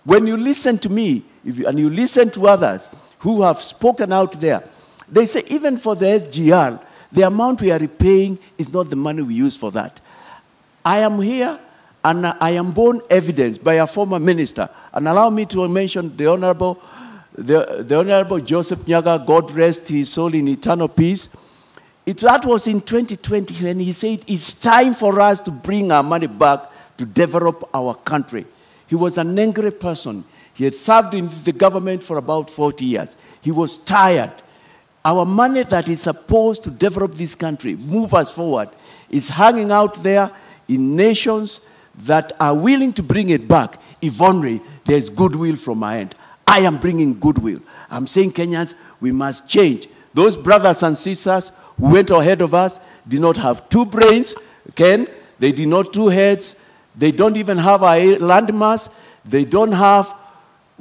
[SPEAKER 3] When you listen to me, and you listen to others who have spoken out there, they say even for the SGR, the amount we are repaying is not the money we use for that. I am here, and I am borne evidence by a former minister, and allow me to mention the Honorable Joseph Nyaga, God rest his soul in eternal peace. That was in 2020 when he said it's time for us to bring our money back to develop our country. He was an angry person. He had served in the government for about 40 years. He was tired. Our money that is supposed to develop this country, move us forward, is hanging out there in nations that are willing to bring it back if only there's goodwill from my end. I am bringing goodwill. I'm saying, Kenyans, we must change. Those brothers and sisters who went ahead of us did not have two brains, Ken. They did not two heads. They don't even have a landmass. They don't have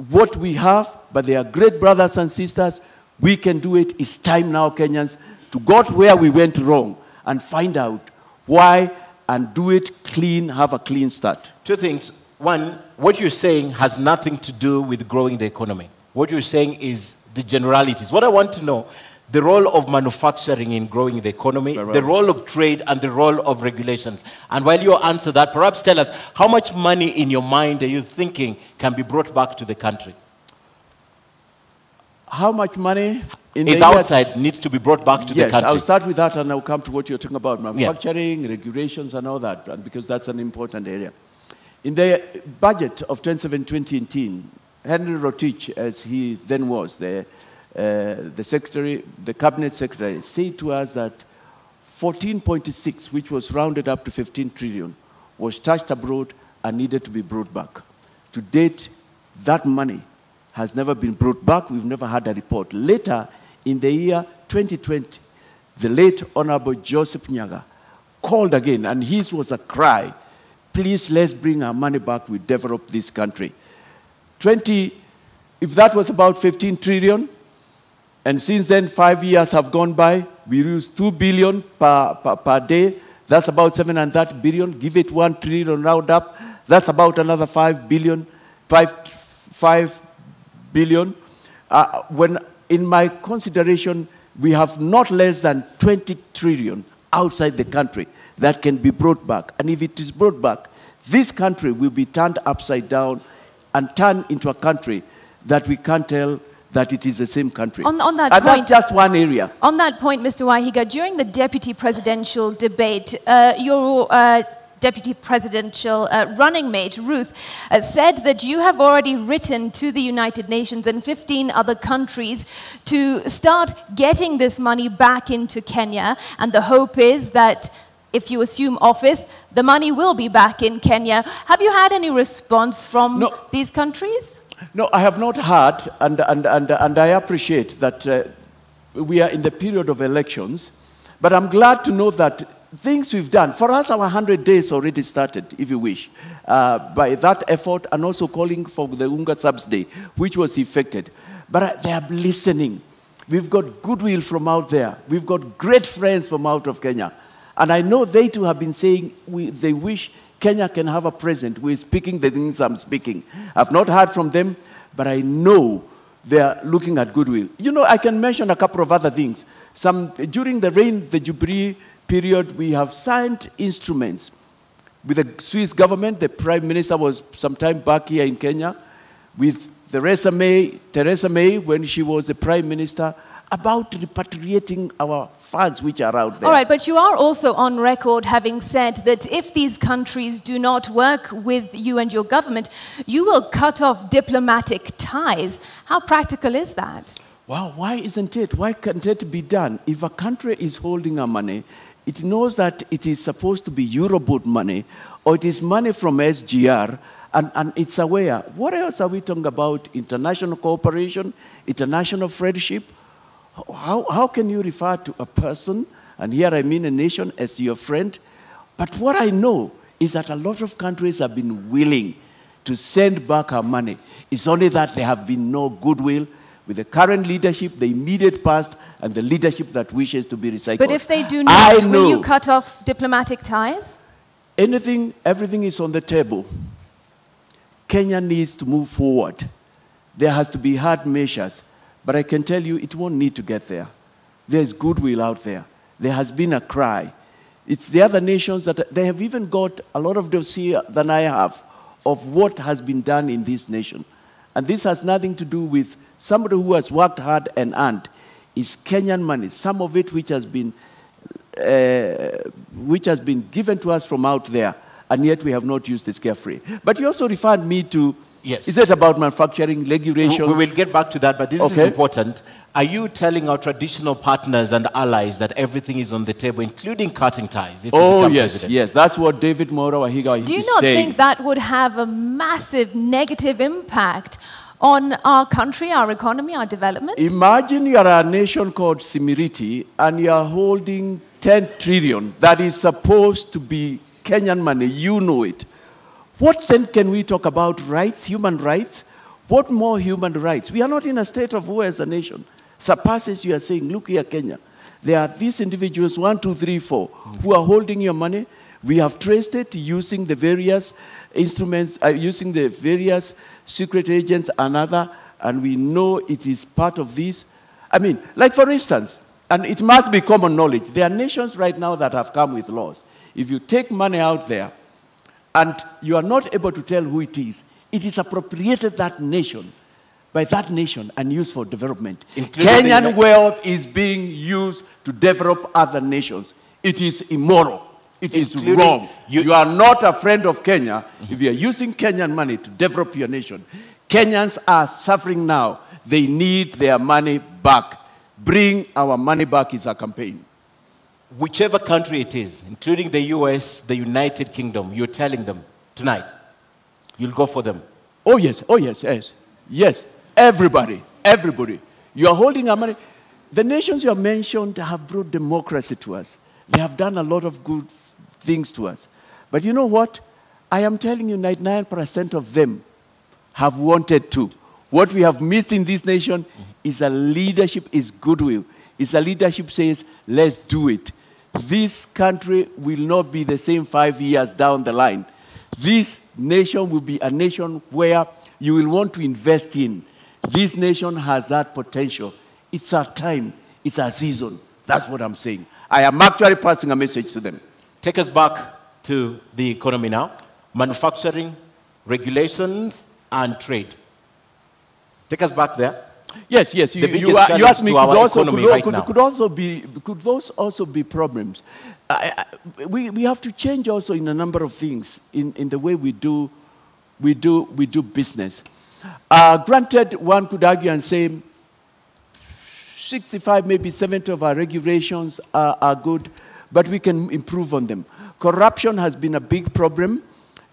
[SPEAKER 3] what we have, but they are great brothers and sisters. We can do it. It's time now, Kenyans, to go to where we went wrong and find out why and do it clean, have a clean start.
[SPEAKER 1] Two things. One, what you're saying has nothing to do with growing the economy. What you're saying is the generalities. What I want to know, the role of manufacturing in growing the economy, the role of trade, and the role of regulations. And while you answer that, perhaps tell us how much money in your mind are you thinking can be brought back to the country?
[SPEAKER 3] How much money
[SPEAKER 1] is outside needs to be brought back to the country?
[SPEAKER 3] Yes, I'll start with that and I'll come to what you're talking about, manufacturing, regulations and all that, because that's an important area. In the budget of 2017-2018, Henry Rotich, as he then was, the cabinet secretary, said to us that 14.6, which was rounded up to 15 trillion, was stashed abroad and needed to be brought back. To date, that money has never been brought back. We've never had a report. Later, in the year 2020, the late Honorable Joseph Nyaga called again, and his was a cry, please, let's bring our money back, we develop this country. If that was about 15 trillion, and since then 5 years have gone by, we use 2 billion per day, that's about 730 billion, give it 1 trillion round up, that's about another 5 billion, 5 billion. When in my consideration, we have not less than 20 trillion outside the country that can be brought back. And if it is brought back, this country will be turned upside down and turned into a country that we can't tell that it is the same country.
[SPEAKER 2] On that
[SPEAKER 3] and
[SPEAKER 2] point,
[SPEAKER 3] that's just one area.
[SPEAKER 2] On that point, Mr. Waihiga, during the deputy presidential debate, your deputy presidential running mate, Ruth, said that you have already written to the United Nations and 15 other countries to start getting this money back into Kenya, and the hope is that if you assume office, the money will be back in Kenya. Have you had any response from these countries?
[SPEAKER 3] No, I have not heard, and I appreciate that we are in the period of elections, but I'm glad to know that things we've done, for us, our 100 days already started, if you wish, by that effort, and also calling for the Unga subsidy, which was effected. But they are listening. We've got goodwill from out there. We've got great friends from out of Kenya. And I know they too have been saying they wish Kenya can have a president who is speaking the things I'm speaking. I've not heard from them, but I know they are looking at goodwill. You know, I can mention a couple of other things. During the Jubilee period, we have signed instruments with the Swiss government. The Prime Minister was sometime back here in Kenya with Theresa May, when she was the Prime Minister, about repatriating our funds which are out there.
[SPEAKER 2] All right, but you are also on record having said that if these countries do not work with you and your government, you will cut off diplomatic ties. How practical is that?
[SPEAKER 3] Wow, why isn't it? Why can't it be done? If a country is holding our money, it knows that it is supposed to be Eurobond money, or it is money from SGR, and it's aware. What else are we talking about? International cooperation, international friendship? How can you refer to a person, and here I mean a nation, as your friend? But what I know is that a lot of countries have been willing to send back our money. It's only that there have been no goodwill with the current leadership, the immediate past, and the leadership that wishes to be recycled.
[SPEAKER 2] But if they do not, will you cut off diplomatic ties?
[SPEAKER 3] Everything is on the table. Kenya needs to move forward. There has to be hard measures. But I can tell you, it won't need to get there. There's goodwill out there. There has been a cry. It's the other nations that they have even got a lot of dossier than I have of what has been done in this nation. And this has nothing to do with somebody who has worked hard and earned. It's Kenyan money, some of it which has been given to us from out there, and yet we have not used it carefully. But you also referred me to,
[SPEAKER 1] yes.
[SPEAKER 3] Is it about manufacturing regulations?
[SPEAKER 1] We will get back to that, but this is important. Are you telling our traditional partners and allies that everything is on the table, including cutting ties? If
[SPEAKER 3] Yes, that's what David Mora Waihiga is saying.
[SPEAKER 2] Do you not think that would have a massive negative impact on our country, our economy, our development?
[SPEAKER 3] Imagine you are a nation called Simiriti and you are holding 10 trillion that is supposed to be Kenyan money. You know it. What then can we talk about rights, human rights? What more human rights? We are not in a state of war as a nation. Surpasses you are saying, look here, Kenya. There are these individuals, 1, 2, 3, 4, who are holding your money. We have traced it using the various instruments, using the various secret agents and other, and we know it is part of this. I mean, like for instance, and it must be common knowledge, there are nations right now that have come with laws. If you take money out there, and you are not able to tell who it is appropriated that nation, by that nation, and used for development. Kenyan wealth is being used to develop other nations. It is immoral. It is wrong. You are not a friend of Kenya if you are using Kenyan money to develop your nation. Kenyans are suffering now. They need their money back. Bring our money back is our campaign.
[SPEAKER 1] whichever country it is, including the US, the United Kingdom, you're telling them tonight, you'll go for them.
[SPEAKER 3] Oh yes, yes. Yes, everybody. You are holding our money. The nations you have mentioned have brought democracy to us. They have done a lot of good things to us. But you know what? I am telling you, 99% of them have wanted to. What we have missed in this nation is a leadership, is goodwill. It's a leadership says, let's do it. This country will not be the same 5 years down the line. This nation will be a nation where you will want to invest in. This nation has that potential. It's our time. It's our season. That's what I'm saying. I am actually passing a message to them.
[SPEAKER 1] Take us back to the economy now. Manufacturing, regulations, and trade. Take us back there.
[SPEAKER 3] Yes. You asked me, could those also be problems? We have to change also in a number of things in the way we do business. Granted, one could argue and say 65, maybe 70 of our regulations are good, but we can improve on them. Corruption has been a big problem.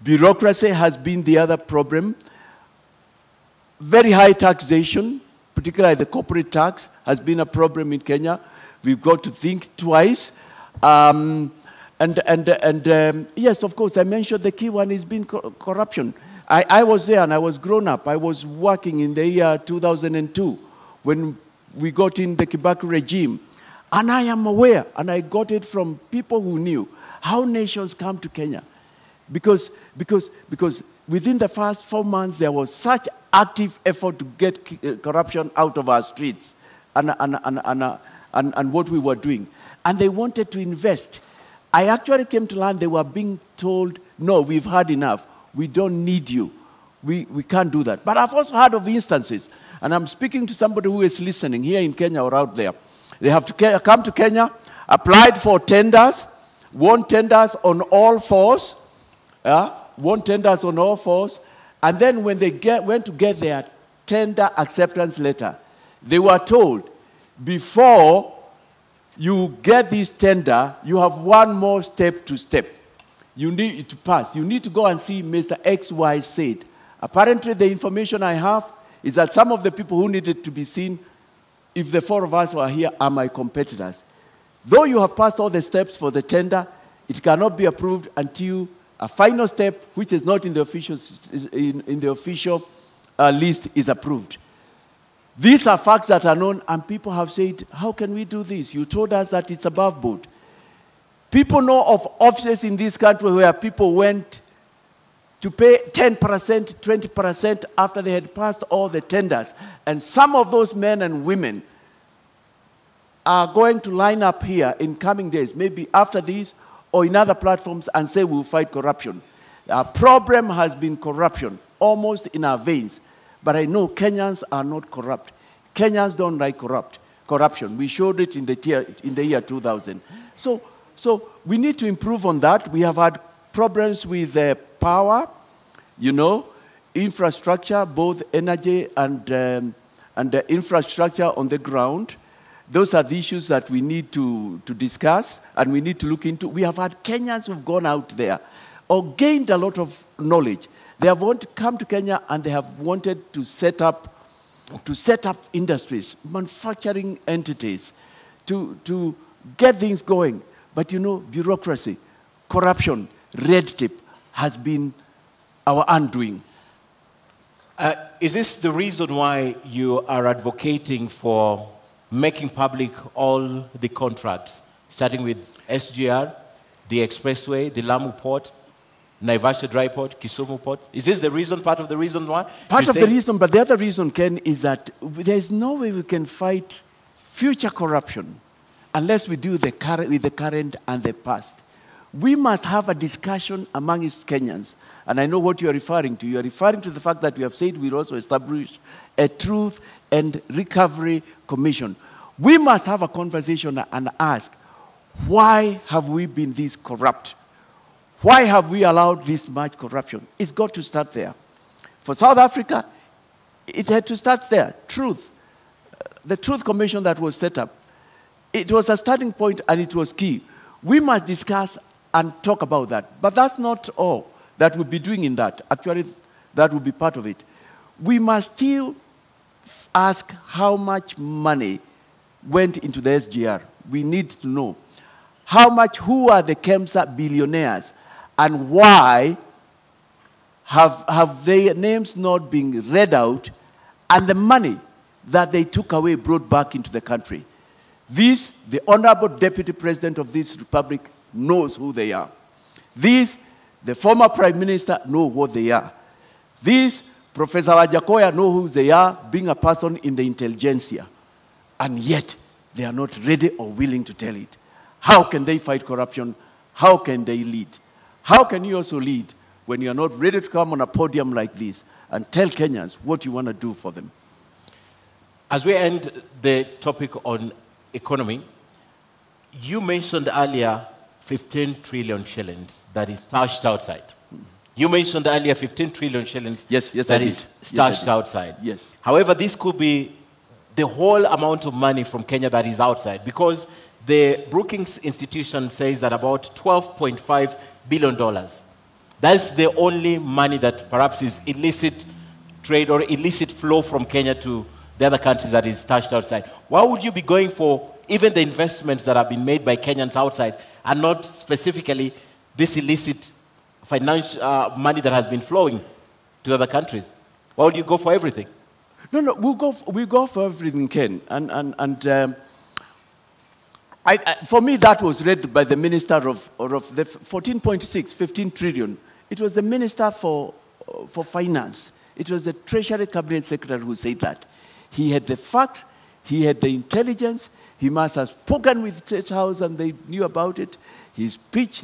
[SPEAKER 3] Bureaucracy has been the other problem. Very high taxation, particularly the corporate tax, has been a problem in Kenya. We've got to think twice. Yes, of course, I mentioned the key one has been corruption. I was there and I was grown up. I was working in the year 2002 when we got in the Kibaki regime. And I am aware, and I got it from people who knew, how nations come to Kenya. Because within the first 4 months, there was such active effort to get corruption out of our streets and what we were doing. And they wanted to invest. I actually came to learn they were being told, no, we've had enough. We don't need you. We can't do that. But I've also heard of instances, and I'm speaking to somebody who is listening here in Kenya or out there. They have to come to Kenya, applied for tenders, won tenders on all fours, and then when they went to get their tender acceptance letter, they were told, before you get this tender, you have one more step to step. You need to pass. You need to go and see Mr. XY said. Apparently, the information I have is that some of the people who needed to be seen, if the four of us were here, are my competitors. Though you have passed all the steps for the tender, it cannot be approved until a final step, which is not in the official list, is approved. These are facts that are known, and people have said, how can we do this? You told us that it's above board. People know of offices in this country where people went to pay 10%, 20% after they had passed all the tenders. And some of those men and women are going to line up here in coming days, maybe after this or in other platforms, and say we'll fight corruption. Our problem has been corruption, almost in our veins. But I know Kenyans are not corrupt. Kenyans don't like corruption. We showed it in the year 2000. So we need to improve on that. We have had problems with power, infrastructure, both energy and infrastructure on the ground. Those are the issues that we need to discuss and we need to look into. We have had Kenyans who've gone out there or gained a lot of knowledge. They have wanted to come to Kenya and they have wanted to set up industries, manufacturing entities, to get things going. But bureaucracy, corruption, red tape has been our undoing.
[SPEAKER 1] Is this the reason why you are advocating for making public all the contracts, starting with SGR, the Expressway, the Lamu Port, Naivasha Dry Port, Kisumu Port? Is this part of the reason why?
[SPEAKER 3] Part of the reason, but the other reason, Ken, is that there is no way we can fight future corruption unless we do with the current and the past. We must have a discussion among Kenyans. And I know what you are referring to. You are referring to the fact that we have said we'll also establish a Truth and Recovery Commission. We must have a conversation and ask, why have we been this corrupt? Why have we allowed this much corruption? It's got to start there. For South Africa, it had to start there. Truth. The Truth Commission that was set up, it was a starting point and it was key. We must discuss and talk about that. But that's not all that we'll be doing in that. Actually, that will be part of it. We must still ask how much money went into the SGR. We need to know how much, who are the KEMSA billionaires, and why have their names not been read out, and the money that they took away brought back into the country. This, the Honorable Deputy President of this Republic knows who they are. This, the former Prime Minister know what they are. This, Professor Wajackoyah know who they are, being a person in the intelligentsia. And yet, they are not ready or willing to tell it. How can they fight corruption? How can they lead? How can you also lead when you are not ready to come on a podium like this and tell Kenyans what you want to do for them?
[SPEAKER 1] As we end the topic on economy, you mentioned earlier 15 trillion shillings that is stashed outside. You mentioned earlier 15 trillion shillings that is stashed outside.
[SPEAKER 3] Yes.
[SPEAKER 1] However, this could be the whole amount of money from Kenya that is outside, because the Brookings Institution says that about $12.5 billion. That's the only money that perhaps is illicit trade or illicit flow from Kenya to the other countries that is stashed outside. Why would you be going for even the investments that have been made by Kenyans outside and not specifically this illicit financial money that has been flowing to other countries? Why would you go for everything?
[SPEAKER 3] No, we go for everything, Ken. For me, that was read by the Minister of the 14.6, 15 trillion. It was the Minister for Finance. It was the Treasury Cabinet Secretary who said that. He had the facts, he had the intelligence, he must have spoken with State House and they knew about it. His speech,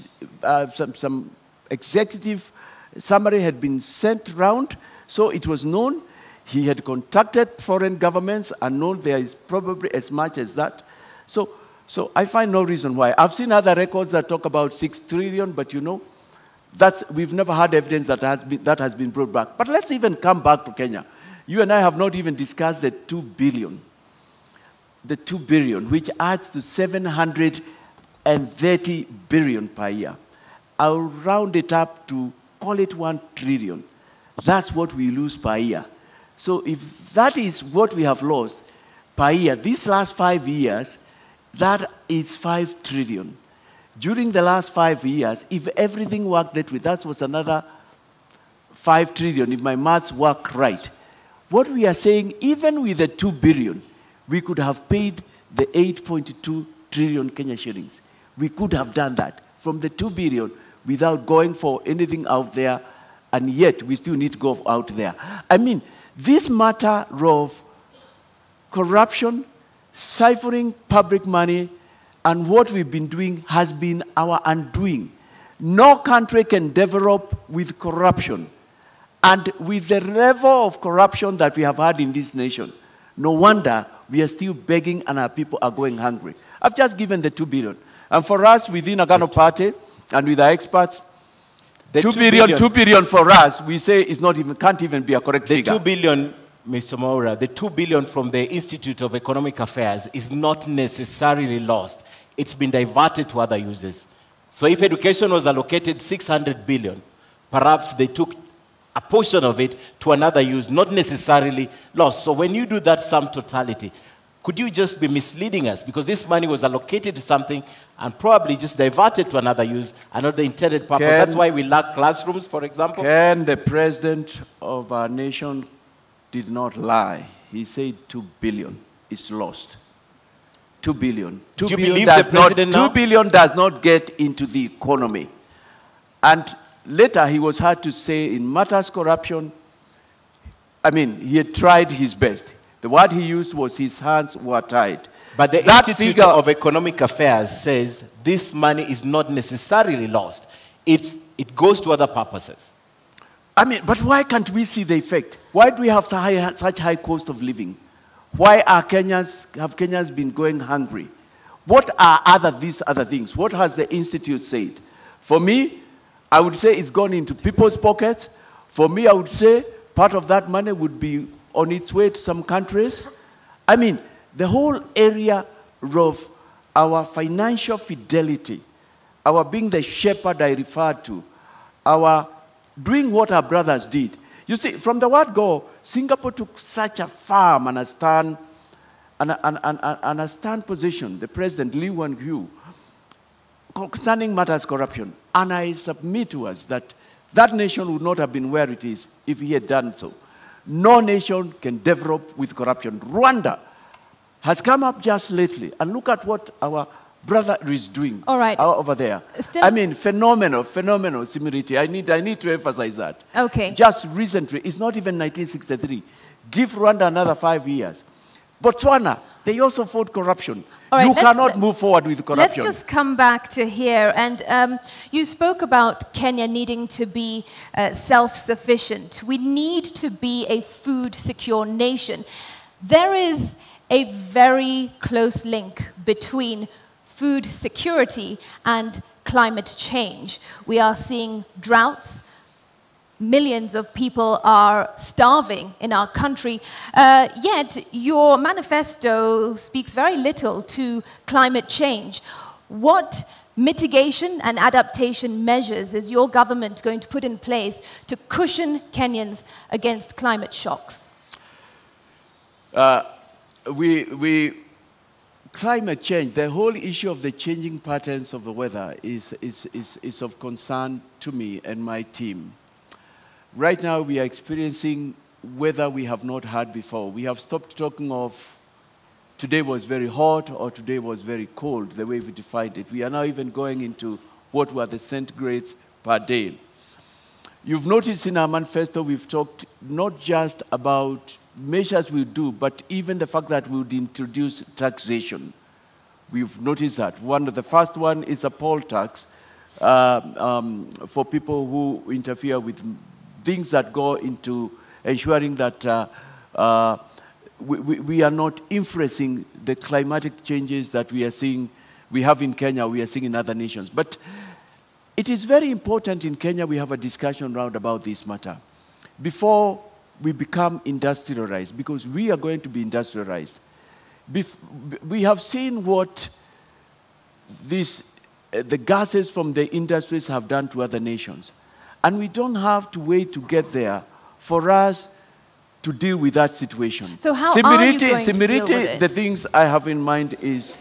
[SPEAKER 3] some executive summary had been sent round, so it was known. He had contacted foreign governments and known there is probably as much as that. So I find no reason why. I've seen other records that talk about 6 trillion, but you know, we've never had evidence that has been brought back. But let's even come back to Kenya. You and I have not even discussed the 2 billion. The 2 billion, which adds to 730 billion per year. I'll round it up to call it 1 trillion. That's what we lose per year. So if that is what we have lost per year, these last 5 years, that is 5 trillion. During the last 5 years, if everything worked that way, that was another 5 trillion, if my maths work right. What we are saying, even with the 2 billion, we could have paid the 8.2 trillion Kenya shillings. We could have done that from the 2 billion without going for anything out there, and yet we still need to go out there. I mean, this matter of corruption, siphoning public money, and what we've been doing has been our undoing. No country can develop with corruption. And with the level of corruption that we have had in this nation, no wonder we are still begging and our people are going hungry. I've just given the 2 billion. And for us, within Agano Party and with our experts, the 2 billion for us, we say is not even, can't even be a correct figure.
[SPEAKER 1] The 2 billion, Mr. Maura, the 2 billion from the Institute of Economic Affairs is not necessarily lost. It's been diverted to other uses. So if education was allocated 600 billion, perhaps they took a portion of it to another use, not necessarily lost. So when you do that sum totality, could you just be misleading us? Because this money was allocated to something and probably just diverted to another use and not the intended purpose. That's why we lack classrooms, for example.
[SPEAKER 3] The president of our nation did not lie. He said 2 billion is lost. 2 billion. 2
[SPEAKER 1] Do you
[SPEAKER 3] billion
[SPEAKER 1] believe
[SPEAKER 3] does
[SPEAKER 1] the president
[SPEAKER 3] not,
[SPEAKER 1] now?
[SPEAKER 3] 2 billion does not get into the economy. And later he was heard to say in matters corruption, I mean, he had tried his best. The word he used was his hands were tied.
[SPEAKER 1] But the Institute of Economic Affairs says this money is not necessarily lost. It goes to other purposes.
[SPEAKER 3] I mean, but why can't we see the effect? Why do we have such high cost of living? Why have Kenyans been going hungry? What are these other things? What has the Institute said? For me, I would say it's gone into people's pockets. For me, I would say part of that money would be on its way to some countries. I mean, the whole area of our financial fidelity, our being the shepherd I referred to, our doing what our brothers did. You see, from the word go, Singapore took such a firm and a stand position, the President Lee Kuan-yew, concerning matters corruption. And I submit to us that that nation would not have been where it is if he had done so. No nation can develop with corruption. Rwanda has come up just lately, and look at what our brother is doing over there. I mean, phenomenal similarity. I need to emphasize that.
[SPEAKER 2] Okay.
[SPEAKER 3] Just recently, it's not even 1963. Give Rwanda another 5 years. Botswana, they also fought corruption.
[SPEAKER 2] Right,
[SPEAKER 3] you cannot move forward with corruption.
[SPEAKER 2] Let's just come back to here. And you spoke about Kenya needing to be self-sufficient. We need to be a food-secure nation. There is a very close link between food security and climate change. We are seeing droughts. Millions of people are starving in our country, yet your manifesto speaks very little to climate change. What mitigation and adaptation measures is your government going to put in place to cushion Kenyans against climate shocks?
[SPEAKER 3] Climate change, the whole issue of the changing patterns of the weather is of concern to me and my team. Right now, we are experiencing weather we have not had before. We have stopped talking of today was very hot or today was very cold, the way we defined it. We are now even going into what were the centigrades per day. You've noticed in our manifesto, we've talked not just about measures we do, but even the fact that we would introduce taxation. We've noticed that. The first one is a poll tax for people who interfere with things that go into ensuring that we are not influencing the climatic changes that we are seeing, we have in Kenya, we are seeing in other nations. But it is very important in Kenya we have a discussion round about this matter before we become industrialized, because we are going to be industrialized. We have seen what the gases from the industries have done to other nations. And we don't have to wait to get there for us to deal with that situation.
[SPEAKER 2] So how are you going to deal with it?
[SPEAKER 3] The things I have in mind is,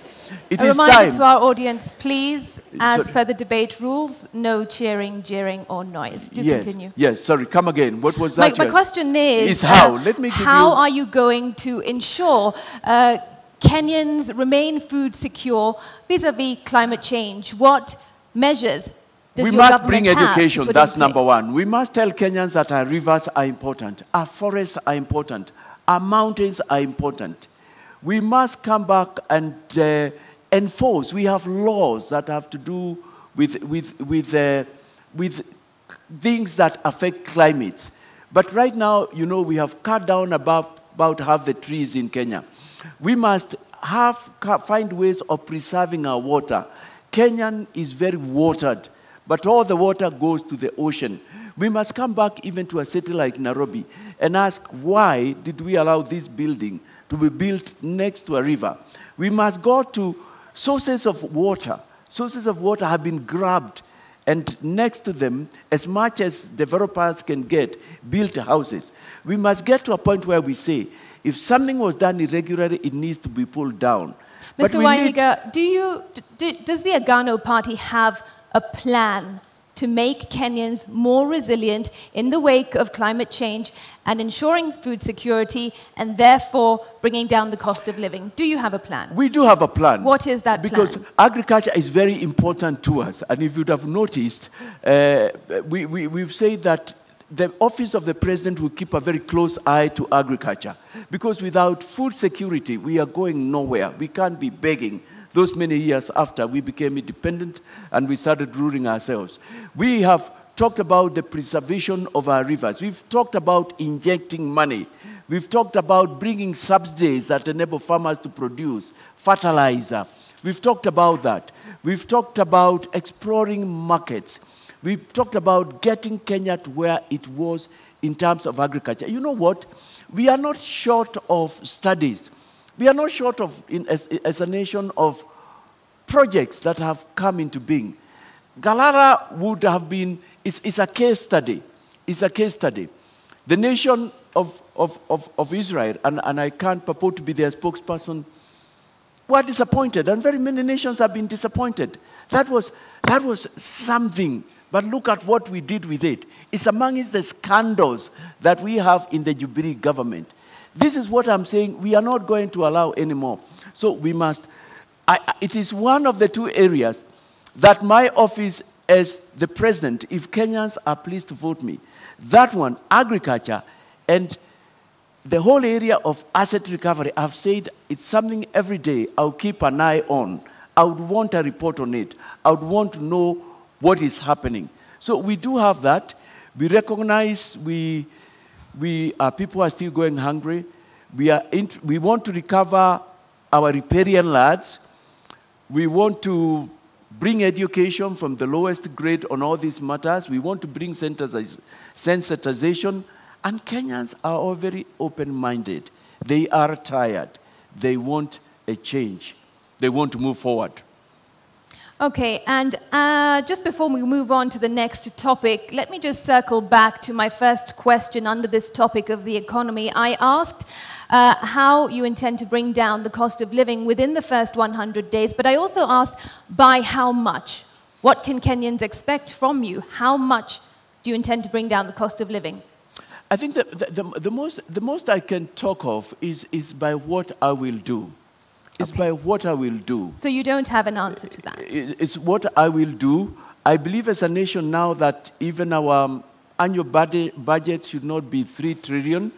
[SPEAKER 3] it
[SPEAKER 2] is time. A reminder to our audience, please, as per the debate rules, no cheering, jeering, or noise. Do continue.
[SPEAKER 3] Yes, sorry, come again. What was that?
[SPEAKER 2] My question is
[SPEAKER 3] how? Let me give
[SPEAKER 2] how are you going to ensure Kenyans remain food secure vis-a-vis climate change? What measures
[SPEAKER 3] we must bring education, that's number one. We must tell Kenyans that our rivers are important, our forests are important, our mountains are important. We must come back and enforce. We have laws that have to do with things that affect climates. But right now, you know, we have cut down about half the trees in Kenya. We must find ways of preserving our water. Kenya is very watered, but all the water goes to the ocean. We must come back even to a city like Nairobi and ask, why did we allow this building to be built next to a river? We must go to sources of water. Sources of water have been grabbed, and next to them, as much as developers can get, built houses. We must get to a point where we say, if something was done irregularly, it needs to be pulled down.
[SPEAKER 2] Mr. Waihiga, does the Agano Party have a plan to make Kenyans more resilient in the wake of climate change and ensuring food security and therefore bringing down the cost of living? Do you have a plan?
[SPEAKER 3] We do have a plan.
[SPEAKER 2] What is that plan?
[SPEAKER 3] Because agriculture is very important to us. And if you'd have noticed, we've said that the office of the president will keep a very close eye to agriculture. Because without food security, we are going nowhere. We can't be begging. Those many years after we became independent and we started ruling ourselves. We have talked about the preservation of our rivers. We've talked about injecting money. We've talked about bringing subsidies that enable farmers to produce fertilizer. We've talked about that. We've talked about exploring markets. We've talked about getting Kenya to where it was in terms of agriculture. You know what? We are not short of studies. We are not short of, as a nation, of projects that have come into being. Gallara would have been, is a case study. It's a case study. The nation of Israel, and I can't purport to be their spokesperson, were disappointed, and very many nations have been disappointed. That was something, but look at what we did with it. It's among the scandals that we have in the Jubilee government. This is what I'm saying, we are not going to allow anymore. So we must, it is one of the two areas that my office as the president, if Kenyans are pleased to vote me, that one, agriculture, and the whole area of asset recovery, I've said it's something every day I'll keep an eye on. I would want a report on it. I would want to know what is happening. So we do have that. We recognize people are still going hungry. We want to recover our riparian lands. We want to bring education from the lowest grade on all these matters. We want to bring sensitization. And Kenyans are all very open-minded. They are tired. They want a change. They want to move forward.
[SPEAKER 2] Okay, and just before we move on to the next topic, let me just circle back to my first question under this topic of the economy. I asked how you intend to bring down the cost of living within the first 100 days, but I also asked by how much? What can Kenyans expect from you? How much do you intend to bring down the cost of living?
[SPEAKER 3] I think that the most I can talk of is by what I will do. It's by what I will do.
[SPEAKER 2] So you don't have an answer to that?
[SPEAKER 3] It's what I will do. I believe as a nation now that even our annual budget should not be 3 trillion.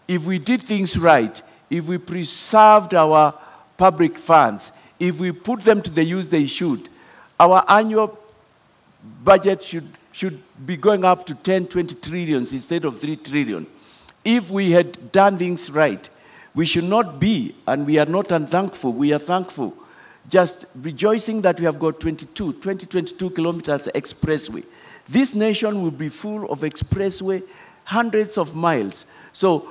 [SPEAKER 3] If we did things right, if we preserved our public funds, if we put them to the use they should, our annual budget should be going up to 10, 20 trillions instead of 3 trillion. If we had done things right, we should not be, and we are not unthankful, we are thankful, just rejoicing that we have got 22 kilometers expressway. This nation will be full of expressway, hundreds of miles. So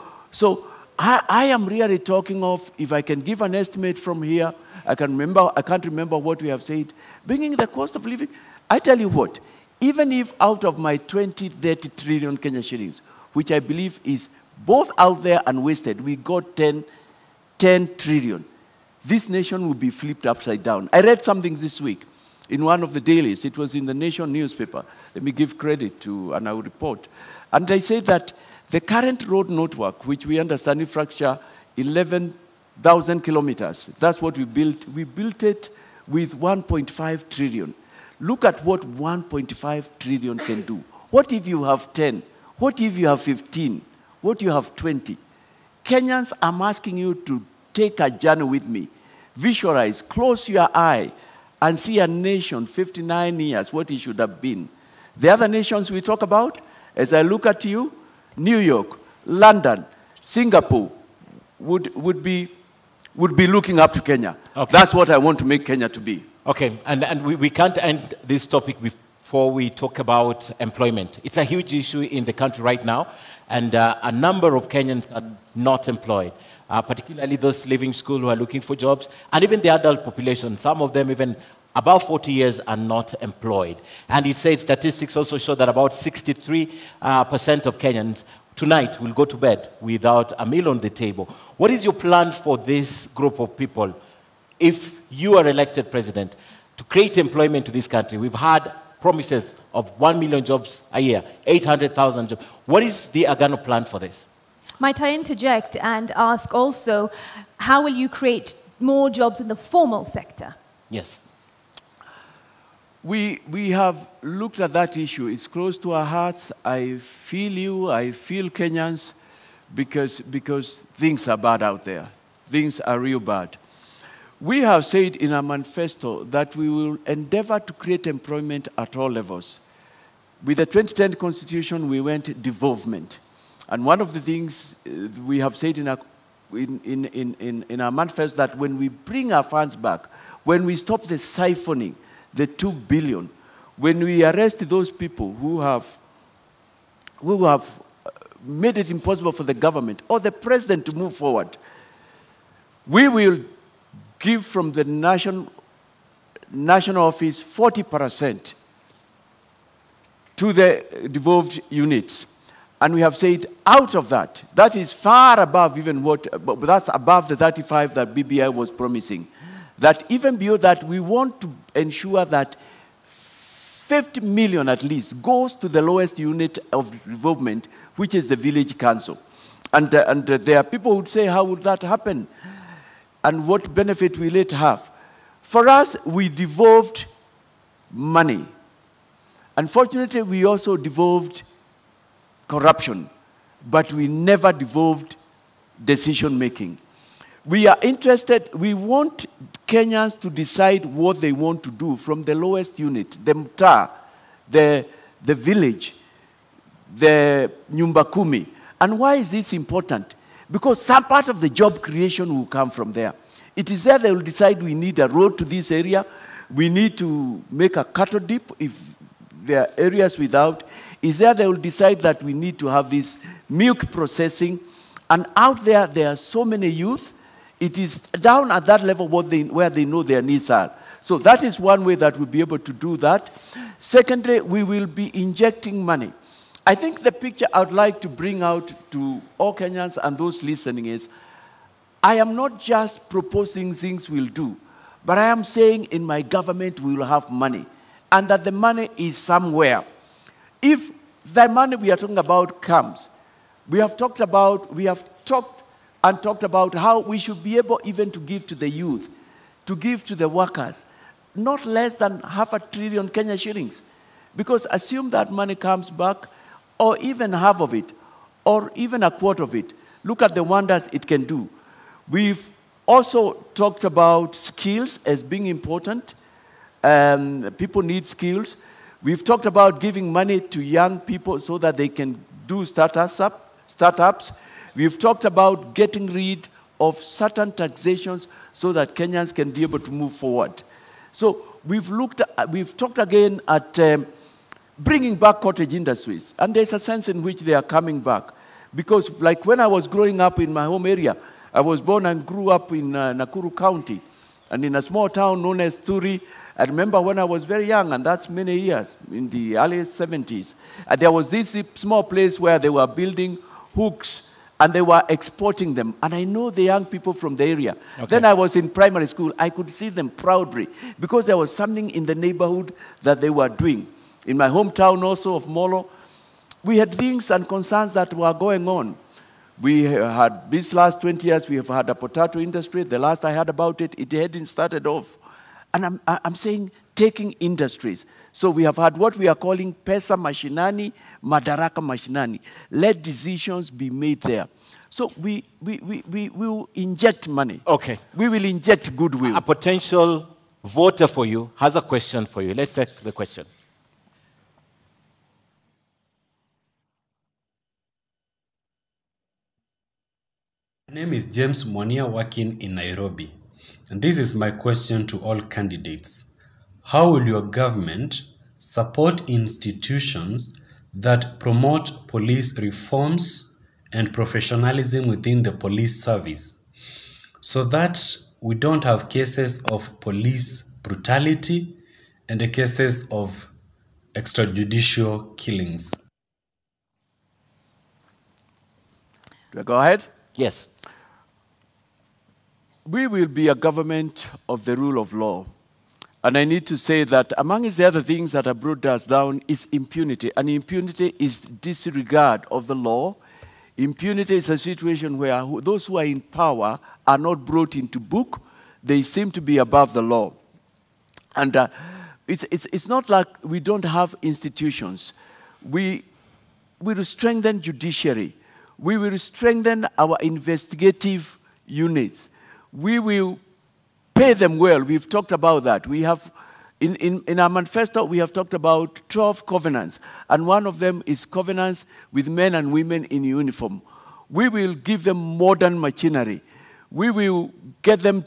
[SPEAKER 3] I am really talking of, if I can give an estimate from here, I can't remember what we have said, bringing the cost of living. I tell you what, even if out of my 20, 30 trillion Kenya shillings, which I believe is both out there and wasted, we got 10 trillion. This nation will be flipped upside down. I read something this week in one of the dailies. It was in the Nation newspaper. Let me give credit to an our report. And they said that the current road network, which we understand infrastructure, 11,000 kilometers, that's what we built. We built it with 1.5 trillion. Look at what 1.5 trillion can do. What if you have 10? What if you have 15? What if you have 20? Kenyans, I'm asking you to take a journey with me. Visualize, close your eye, and see a nation 59 years, what it should have been. The other nations we talk about, as I look at you, New York, London, Singapore would be looking up to Kenya. Okay. That's what I want to make Kenya to be.
[SPEAKER 1] Okay, and we can't end this topic before we talk about employment. It's a huge issue in the country right now, and a number of Kenyans are not employed, particularly those leaving school who are looking for jobs, and even the adult population. Some of them even above 40 years are not employed. And it said statistics also show that about 63% of Kenyans tonight will go to bed without a meal on the table. What is your plan for this group of people if you are elected president to create employment to this country? We've had promises of 1 million jobs a year, 800,000 jobs. What is the Agano plan for this?
[SPEAKER 2] Might I interject and ask also, how will you create more jobs in the formal sector?
[SPEAKER 1] Yes.
[SPEAKER 3] We have looked at that issue. It's close to our hearts. I feel you, I feel Kenyans, because things are bad out there. Things are real bad. We have said in our manifesto that we will endeavor to create employment at all levels. With the 2010 Constitution, we went devolvement. And one of the things we have said in our manifesto that when we bring our funds back, when we stop the siphoning, the 2 billion, when we arrest those people who have made it impossible for the government or the president to move forward, we will give from the national office 40% to the devolved units. And we have said out of that, that is far above even what, but that's above the 35 that BBI was promising. That even beyond that, we want to ensure that 50 million at least goes to the lowest unit of development, which is the village council. And there are people who would say, how would that happen? And what benefit will it have? For us, we devolved money. Unfortunately, we also devolved corruption, but we never devolved decision-making. We are interested, we want Kenyans to decide what they want to do from the lowest unit, the mtaa, the village, the nyumba kumi. And why is this important? Because some part of the job creation will come from there. It is there they will decide we need a road to this area, we need to make a cattle dip if there are areas without. Is there they will decide that we need to have this milk processing. And out there, there are so many youth. It is down at that level where they know their needs are. So that is one way that we'll be able to do that. Secondly, we will be injecting money. I think the picture I would like to bring out to all Kenyans and those listening is, I am not just proposing things we'll do, but I am saying in my government we will have money, and that the money is somewhere. If the money we are talking about comes, we have talked about how we should be able even to give to the youth, to give to the workers, not less than 500 billion Kenya shillings. Because assume that money comes back, or even half of it, or even a quarter of it. Look at the wonders it can do. We've also talked about skills as being important. People need skills. We've talked about giving money to young people so that they can do startups. We've talked about getting rid of certain taxations so that Kenyans can be able to move forward. So we've talked again at bringing back cottage industries. And there's a sense in which they are coming back. Because like when I was growing up in my home area, I was born and grew up in Nakuru County. And in a small town known as Turi, I remember when I was very young, and that's many years, in the early 70s, there was this small place where they were building hooks, and they were exporting them. And I know the young people from the area. Okay. Then I was in primary school. I could see them proudly, because there was something in the neighborhood that they were doing. In my hometown also of Molo, we had things and concerns that were going on. We had, these last 20 years, we have had a potato industry. The last I heard about it, it hadn't started off. And I'm saying taking industries. So we have had what we are calling pesa mashinani, madaraka mashinani. Let decisions be made there. So we will inject money.
[SPEAKER 1] Okay.
[SPEAKER 3] We will inject goodwill.
[SPEAKER 1] A potential voter for you has a question for you. Let's take the question.
[SPEAKER 4] My name is James Mwania, working in Nairobi. And this is my question to all candidates. How will your government support institutions that promote police reforms and professionalism within the police service, so that we don't have cases of police brutality and the cases of extrajudicial killings?
[SPEAKER 3] Do I go ahead?
[SPEAKER 1] Yes.
[SPEAKER 3] We will be a government of the rule of law. And I need to say that among the other things that have brought us down is impunity. And impunity is disregard of the law. Impunity is a situation where those who are in power are not brought into book. They seem to be above the law. And it's not like we don't have institutions. We will strengthen judiciary. We will strengthen our investigative units. We will pay them well. We've talked about that. We have, in our manifesto, we have talked about 12 covenants, and one of them is covenants with men and women in uniform. We will give them modern machinery. We will get them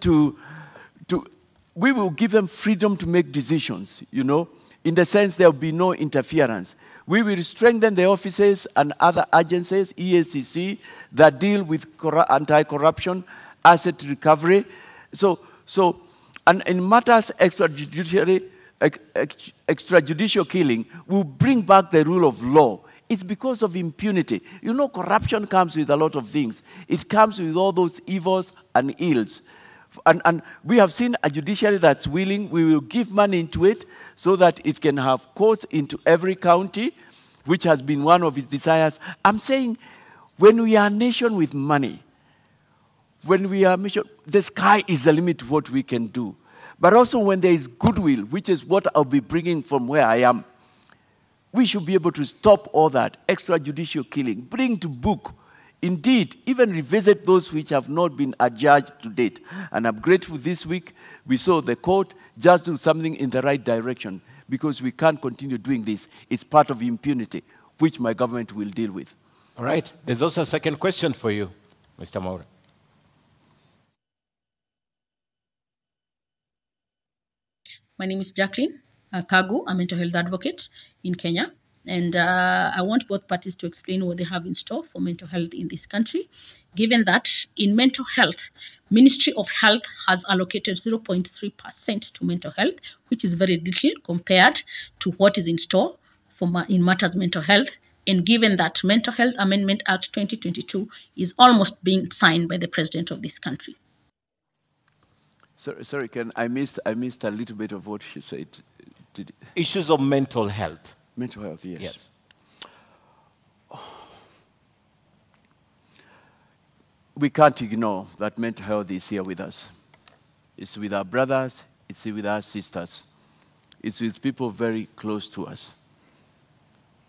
[SPEAKER 3] we will give them freedom to make decisions, you know, in the sense there will be no interference. We will strengthen the offices and other agencies, EACC, that deal with anti-corruption, asset recovery. So And in matters extrajudicial killing, will bring back the rule of law. It's because of impunity. You know, corruption comes with a lot of things. It comes with all those evils and ills. And we have seen a judiciary that's willing. We will give money into it so that it can have courts into every county, which has been one of its desires. I'm saying, when we are a nation with money, when we are a nation, the sky is the limit to what we can do. But also when there is goodwill, which is what I'll be bringing from where I am, we should be able to stop all that extrajudicial killing, bring to book, indeed, even revisit those which have not been adjudged to date. And I'm grateful this week we saw the court just do something in the right direction, because we can't continue doing this. It's part of impunity, which my government will deal with.
[SPEAKER 1] All right. There's also a second question for you, Mr. Maura.
[SPEAKER 5] My name is Jacqueline Kagu. I'm a mental health advocate in Kenya. And I want both parties to explain what they have in store for mental health in this country, given that in mental health, Ministry of Health has allocated 0.3% to mental health, which is very little compared to what is in store for in matters mental health. And given that Mental Health Amendment Act 2022 is almost being signed by the president of this country.
[SPEAKER 3] Sorry, Ken, I missed a little bit of what she said.
[SPEAKER 1] Issues of mental health.
[SPEAKER 3] Mental health, yes.
[SPEAKER 1] Yes.
[SPEAKER 3] We can't ignore that mental health is here with us. It's with our brothers, it's with our sisters. It's with people very close to us.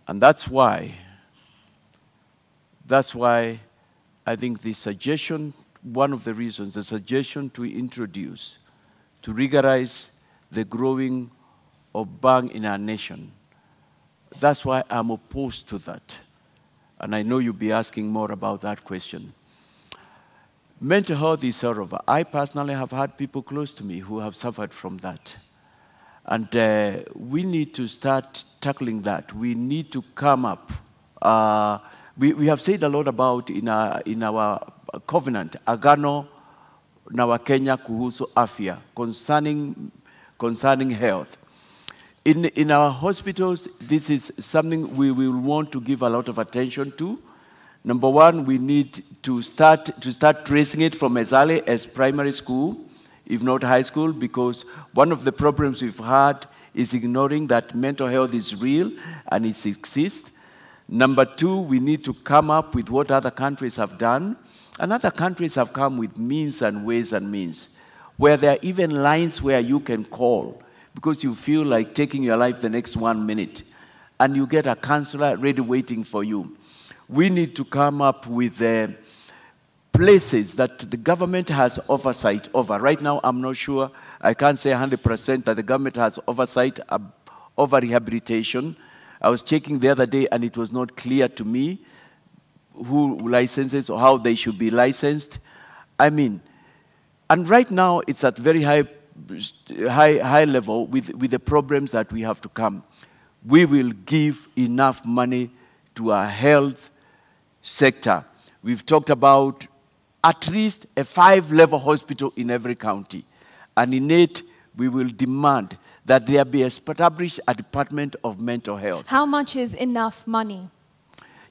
[SPEAKER 3] And that's why I think the suggestion, one of the reasons, the suggestion to introduce, to regularize the growing of bang in our nation, that's why I'm opposed to that. And I know you'll be asking more about that question. Mental health is horrible. I personally have had people close to me who have suffered from that. And we need to start tackling that. We need to come up. We have said a lot about in our covenant, Agano na Wakenya kuhusu afya, concerning health. In our hospitals, this is something we will want to give a lot of attention to. Number one, we need to start tracing it from as early as primary school, if not high school, because one of the problems we've had is ignoring that mental health is real and it exists. Number two, we need to come up with what other countries have done. And other countries have come with means and ways and means, where there are even lines where you can call because you feel like taking your life the next 1 minute, and you get a counselor ready waiting for you. We need to come up with places that the government has oversight over. Right now, I'm not sure, I can't say 100% that the government has oversight over rehabilitation. I was checking the other day and it was not clear to me who licenses or how they should be licensed. I mean, and right now it's at very high level with the problems that we have to come. We will give enough money to our health sector. We've talked about at least a 5-level hospital in every county. And in it, we will demand that there be established a Department of Mental Health.
[SPEAKER 2] How much is enough money?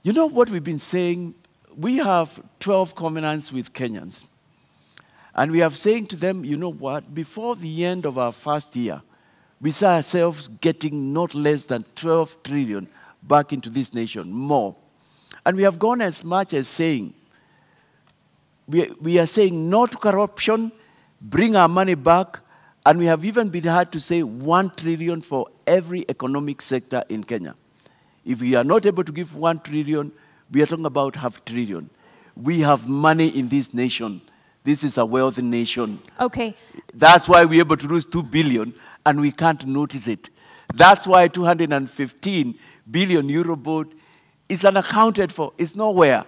[SPEAKER 3] You know what we've been saying? We have 12 covenants with Kenyans. And we are saying to them, you know what? Before the end of our first year, we saw ourselves getting not less than 12 trillion back into this nation, more. And we have gone as much as saying, we are saying no to corruption, bring our money back, and we have even been had to say 1 trillion for every economic sector in Kenya. If we are not able to give 1 trillion, we are talking about half trillion. We have money in this nation. This is a wealthy nation.
[SPEAKER 2] Okay.
[SPEAKER 3] That's why we're able to lose 2 billion and we can't notice it. That's why 215 billion euro board is unaccounted for. It's nowhere.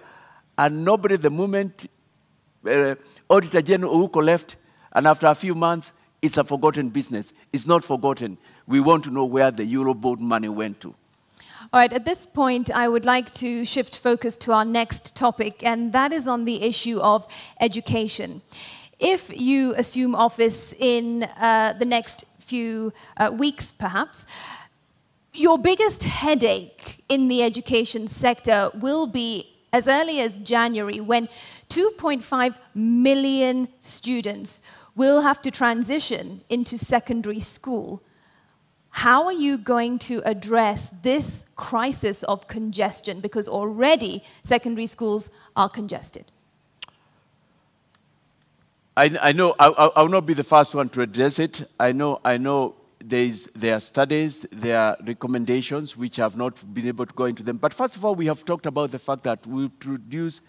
[SPEAKER 3] And nobody, the moment Auditor General Uko left, and after a few months, it's a forgotten business. It's not forgotten. We want to know where the Eurobond money went to.
[SPEAKER 2] All right, at this point, I would like to shift focus to our next topic, and that is on the issue of education. if you assume office in the next few weeks, perhaps, your biggest headache in the education sector will be as early as January, when 2.5 million students will have to transition into secondary school. How are you going to address this crisis of congestion? Because already secondary schools are congested.
[SPEAKER 3] I know I will not be the first one to address it. I know there are studies, there are recommendations which have not been able to go into them. But first of all, we have talked about the fact that we introduce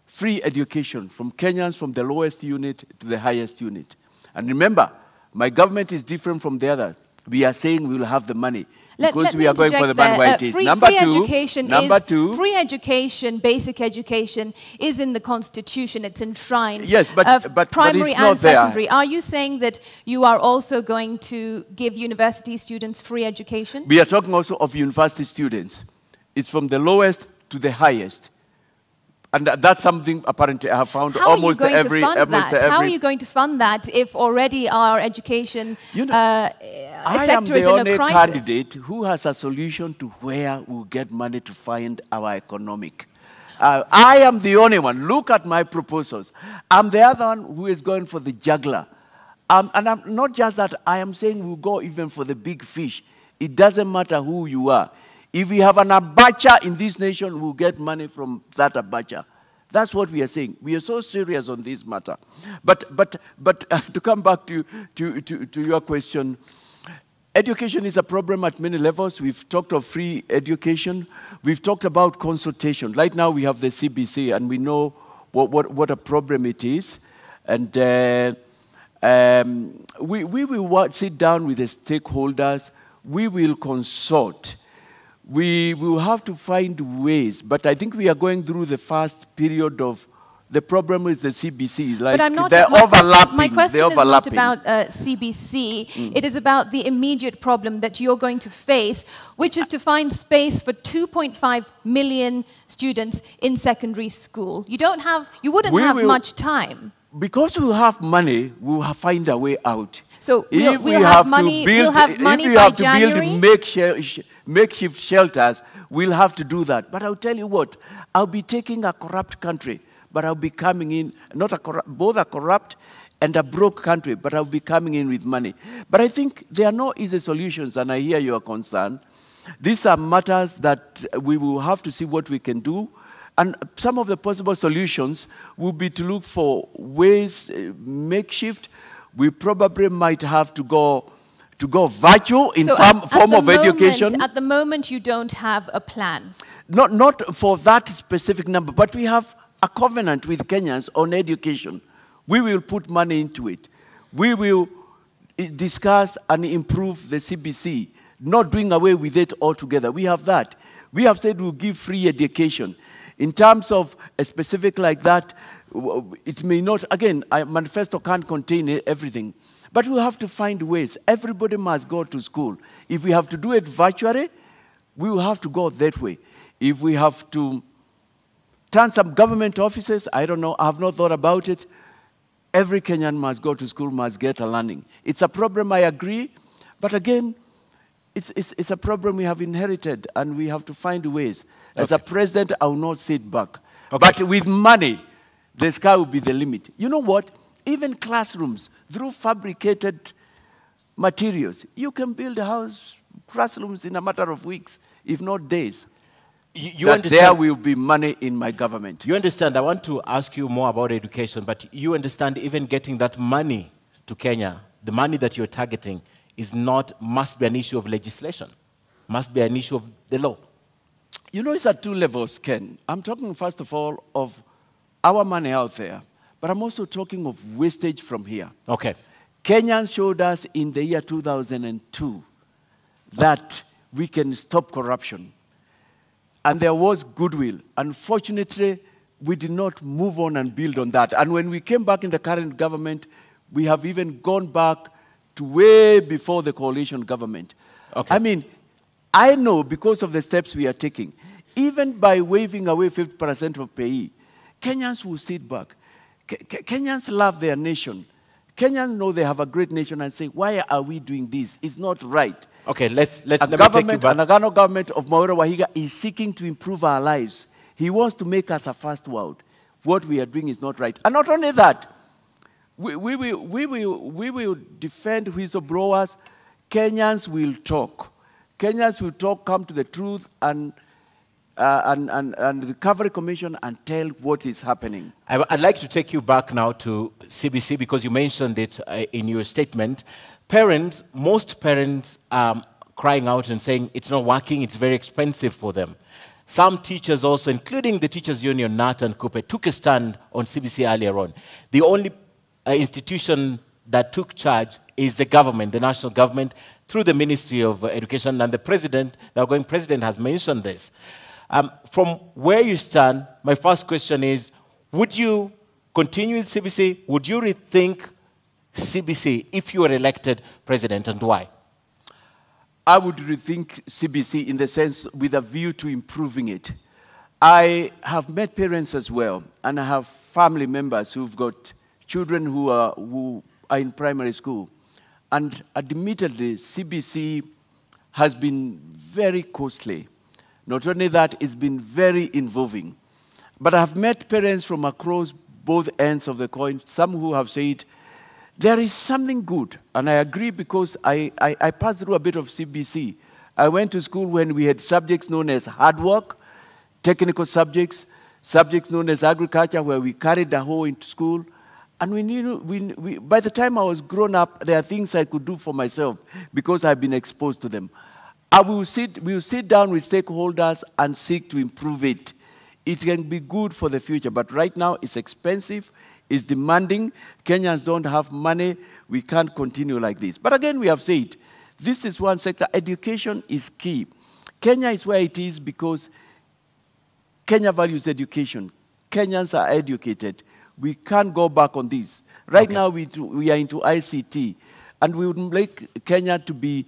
[SPEAKER 3] free education from Kenyans from the lowest unit to the highest unit. And remember, my government is different from the other. We are saying we will have the money because we are going for the money where it is.
[SPEAKER 2] Free education, basic education, is in the Constitution. It's enshrined.
[SPEAKER 3] Yes, but
[SPEAKER 2] primary
[SPEAKER 3] it's not
[SPEAKER 2] and secondary. There. Are you saying that you are also going to give university students free education?
[SPEAKER 3] We are talking also of university students. It's from the lowest to the highest. And that's something apparently I have found almost every...
[SPEAKER 2] How are you going to fund that if already our education sector is in a crisis?
[SPEAKER 3] I am the only candidate who has a solution to where we'll get money to fund our economic. I am the only one. Look at my proposals. I'm the other one who is going for the juggler. And I'm not just that, I am saying we'll go even for the big fish. It doesn't matter who you are. If we have an abacha in this nation, we'll get money from that abacha. That's what we are saying. We are so serious on this matter. But to come back to your question, education is a problem at many levels. We've talked of free education. We've talked about consultation. Right now we have the CBC, and we know what a problem it is. And we will sit down with the stakeholders. We will consult. We will have to find ways, but I think we are going through the first period of the problem is the CBC. Like,
[SPEAKER 2] but I'm not,
[SPEAKER 3] they're overlapping.
[SPEAKER 2] My question is not about CBC. It is about the immediate problem that you're going to face, which is to find space for 2.5 million students in secondary school. You wouldn't have much time.
[SPEAKER 3] Because we have money, we'll find a way out.
[SPEAKER 2] So we'll have money by January?
[SPEAKER 3] If we have to build makeshift shelters, we'll have to do that. But I'll tell you what, I'll be taking a corrupt country, but I'll be coming in, both a corrupt and a broke country, but I'll be coming in with money. But I think there are no easy solutions, and I hear your concern. These are matters that we will have to see what we can do. And some of the possible solutions will be to look for ways, makeshift. We probably might have to go virtual in form of education.
[SPEAKER 2] At the moment, you don't have a plan.
[SPEAKER 3] Not for that specific number, but we have a covenant with Kenyans on education. We will put money into it. We will discuss and improve the CBC, not doing away with it altogether. We have that. We have said we'll give free education. In terms of a specific like that, it may not, again, a manifesto can't contain everything. But we have to find ways. Everybody must go to school. If we have to do it virtually, we will have to go that way. If we have to turn some government offices, I don't know, I have not thought about it. Every Kenyan must go to school, must get a learning. It's a problem, I agree. But again, it's a problem we have inherited, and we have to find ways. As a president, I will not sit back. But with money, the sky will be the limit. You know what? Even classrooms, through fabricated materials, you can build classrooms in a matter of weeks, if not days. You understand, there will be money in my government.
[SPEAKER 1] You understand, I want to ask you more about education, but you understand even getting that money to Kenya, the money that you're targeting, must be an issue of legislation, must be an issue of the law.
[SPEAKER 3] You know, it's at two levels, Ken. I'm talking, first of all, of our money out there, but I'm also talking of wastage from here.
[SPEAKER 1] Okay.
[SPEAKER 3] Kenyans showed us in the year 2002 that we can stop corruption. And there was goodwill. Unfortunately, we did not move on and build on that. And when we came back in the current government, we have even gone back to way before the coalition government.
[SPEAKER 1] Okay.
[SPEAKER 3] I mean, I know because of the steps we are taking, even by waiving away 50% of pay, Kenyans will sit back. Kenyans love their nation. Kenyans know they have a great nation and say, why are we doing this? It's not right.
[SPEAKER 1] Okay, let me take you
[SPEAKER 3] Government,
[SPEAKER 1] back.
[SPEAKER 3] an Agano government of Waihiga is seeking to improve our lives. He wants to make us a first world. What we are doing is not right. And not only that, we will defend whistleblowers. Kenyans will talk. Kenyans will talk, come to the truth, and the Recovery Commission and tell what is happening.
[SPEAKER 1] I'd like to take you back now to CBC because you mentioned it in your statement. Parents, most parents are crying out and saying it's not working, it's very expensive for them. Some teachers also, including the Teachers Union, NAT and Coupe, took a stand on CBC earlier on. The only institution that took charge is the government, the national government, through the Ministry of Education, and the president, the outgoing president, has mentioned this. From where you stand, my first question is, would you continue with CBC? Would you rethink CBC if you were elected president, and why?
[SPEAKER 3] I would rethink CBC in the sense with a view to improving it. I have met parents as well, and I have family members who've got children who are in primary school. And admittedly, CBC has been very costly. Not only that, it's been very involving. But I have met parents from across both ends of the coin, some who have said, there is something good. And I agree because I passed through a bit of CBC. I went to school when we had subjects known as hard work, technical subjects, subjects known as agriculture, where we carried the hoe into school. And by the time I was grown up, there are things I could do for myself because I've been exposed to them. We will sit down with stakeholders and seek to improve it. It can be good for the future, but right now it's expensive, it's demanding. Kenyans don't have money. We can't continue like this. But again, we have said, this is one sector. Education is key. Kenya is where it is because Kenya values education. Kenyans are educated. We can't go back on this. Right now, we are into ICT, and we would like Kenya to be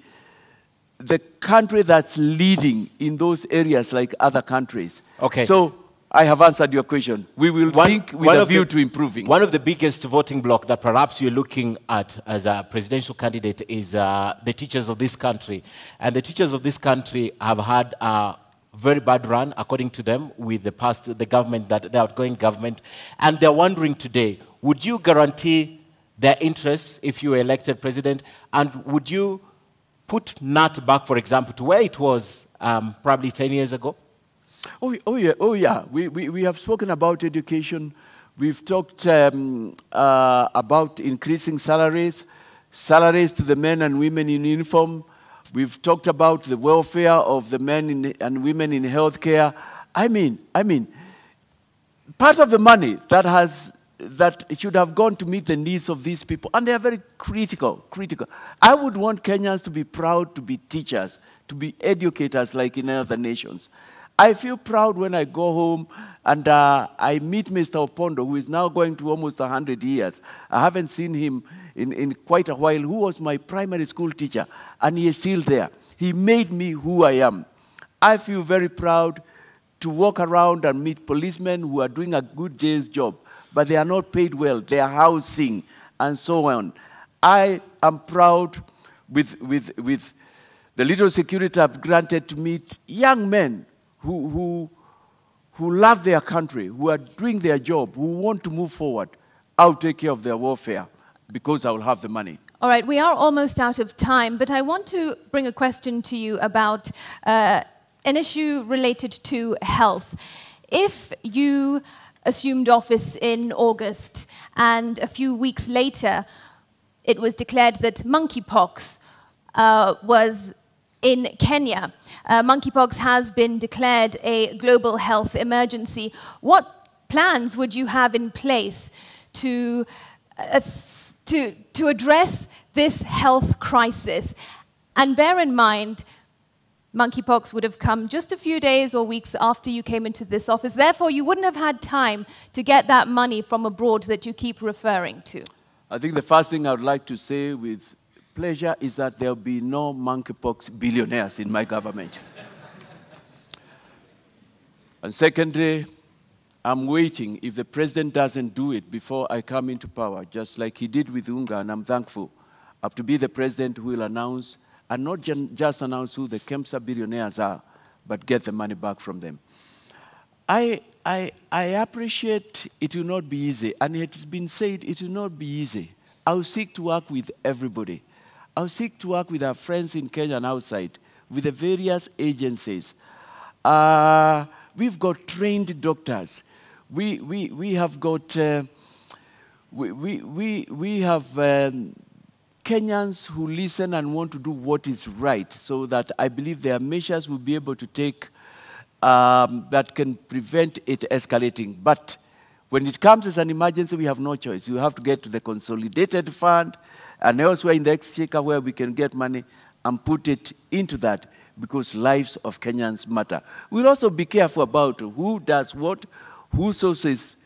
[SPEAKER 3] the country that's leading in those areas like other countries.
[SPEAKER 1] Okay.
[SPEAKER 3] So I have answered your question. We will think with a view to improving.
[SPEAKER 1] One of the biggest voting bloc that perhaps you're looking at as a presidential candidate is the teachers of this country. And the teachers of this country have had a very bad run, according to them, with the government, the outgoing government. And they're wondering today, would you guarantee their interests if you were elected president? And would you put NAT back, for example, to where it was probably 10 years ago?
[SPEAKER 3] Oh yeah. We have spoken about education. We've talked about increasing salaries to the men and women in uniform. We've talked about the welfare of the men and women in healthcare. I mean, part of the money that should have gone to meet the needs of these people, and they are very critical. I would want Kenyans to be proud to be teachers, to be educators like in other nations. I feel proud when I go home and I meet Mr. Opondo, who is now going to almost 100 years. I haven't seen him in quite a while, who was my primary school teacher, and he is still there. He made me who I am. I feel very proud to walk around and meet policemen who are doing a good day's job, but they are not paid well. They are housing and so on. I am proud with the little security I've granted to meet young men who love their country, who are doing their job, who want to move forward. I'll take care of their welfare because I will have the money.
[SPEAKER 2] All right, we are almost out of time, but I want to bring a question to you about an issue related to health. If you assumed office in August and a few weeks later it was declared that monkeypox was in Kenya, monkeypox has been declared a global health emergency. What plans would you have in place to address this health crisis? And bear in mind, monkeypox would have come just a few days or weeks after you came into this office. Therefore, you wouldn't have had time to get that money from abroad that you keep referring to.
[SPEAKER 3] I think the first thing I would like to say with pleasure is that there will be no monkeypox billionaires in my government. And secondly, I'm waiting if the president doesn't do it before I come into power, just like he did with Unga, and I'm thankful up to be the president who will announce, and not just announce who the KEMSA billionaires are, but get the money back from them. I appreciate it will not be easy, and it has been said it will not be easy. I will seek to work with everybody. I will seek to work with our friends in Kenya and outside, with the various agencies. We've got trained doctors. We have got, we have Kenyans who listen and want to do what is right, so that I believe there are measures we'll be able to take that can prevent it escalating. But when it comes as an emergency, we have no choice. You have to get to the consolidated fund and elsewhere in the exchequer where we can get money and put it into that, because lives of Kenyans matter. We'll also be careful about who does what, who sources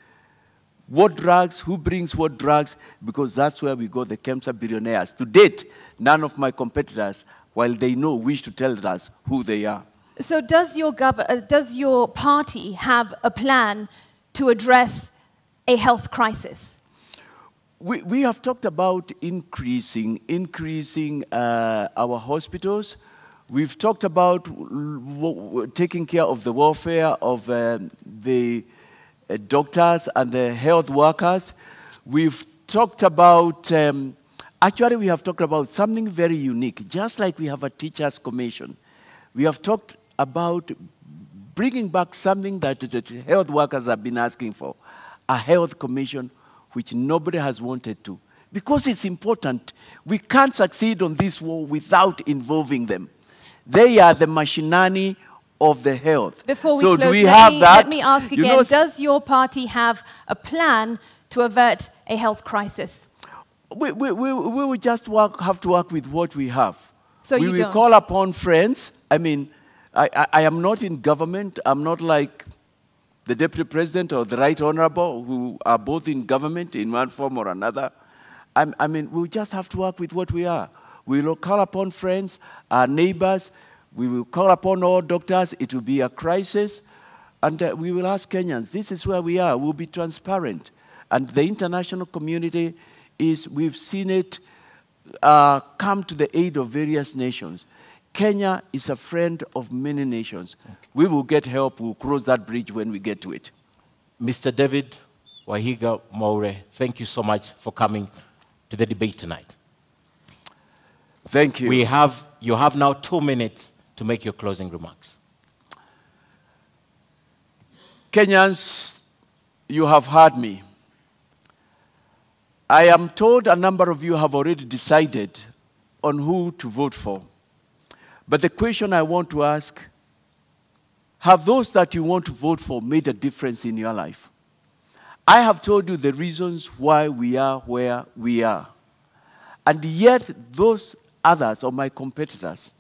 [SPEAKER 3] what drugs, who brings what drugs, because that's where we got the KEMSA billionaires. To date, none of my competitors, while they know, wish to tell us who they are.
[SPEAKER 2] So does your party have a plan to address a health crisis?
[SPEAKER 3] We have talked about increasing our hospitals. We've talked about taking care of the welfare of the doctors and the health workers. We've talked about, actually we have talked about something very unique. Just like we have a teachers' commission, we have talked about bringing back something that the health workers have been asking for, a health commission, which nobody has wanted to. Because it's important. We can't succeed on this war without involving them. They are the machinani of the health.
[SPEAKER 2] Before we
[SPEAKER 3] so
[SPEAKER 2] close, let me ask again, does your party have a plan to avert a health crisis?
[SPEAKER 3] We will just have to work with what we have.
[SPEAKER 2] So
[SPEAKER 3] we will call upon friends. I mean, I am not in government. I'm not like the Deputy President or the Right Honorable, who are both in government in one form or another. I mean, we'll just have to work with what we are. We will call upon friends, our neighbors. We will call upon all doctors. It will be a crisis. And we will ask Kenyans, this is where we are. We'll be transparent. And the international community we've seen it come to the aid of various nations. Kenya is a friend of many nations. Okay. We will get help. We'll cross that bridge when we get to it.
[SPEAKER 1] Mr. David Waihiga Maure, thank you so much for coming to the debate tonight.
[SPEAKER 3] Thank you.
[SPEAKER 1] You have now 2 minutes to make your closing remarks.
[SPEAKER 3] Kenyans, you have heard me. I am told a number of you have already decided on who to vote for. But the question I want to ask, have those that you want to vote for made a difference in your life? I have told you the reasons why we are where we are. And yet those others, or my competitors,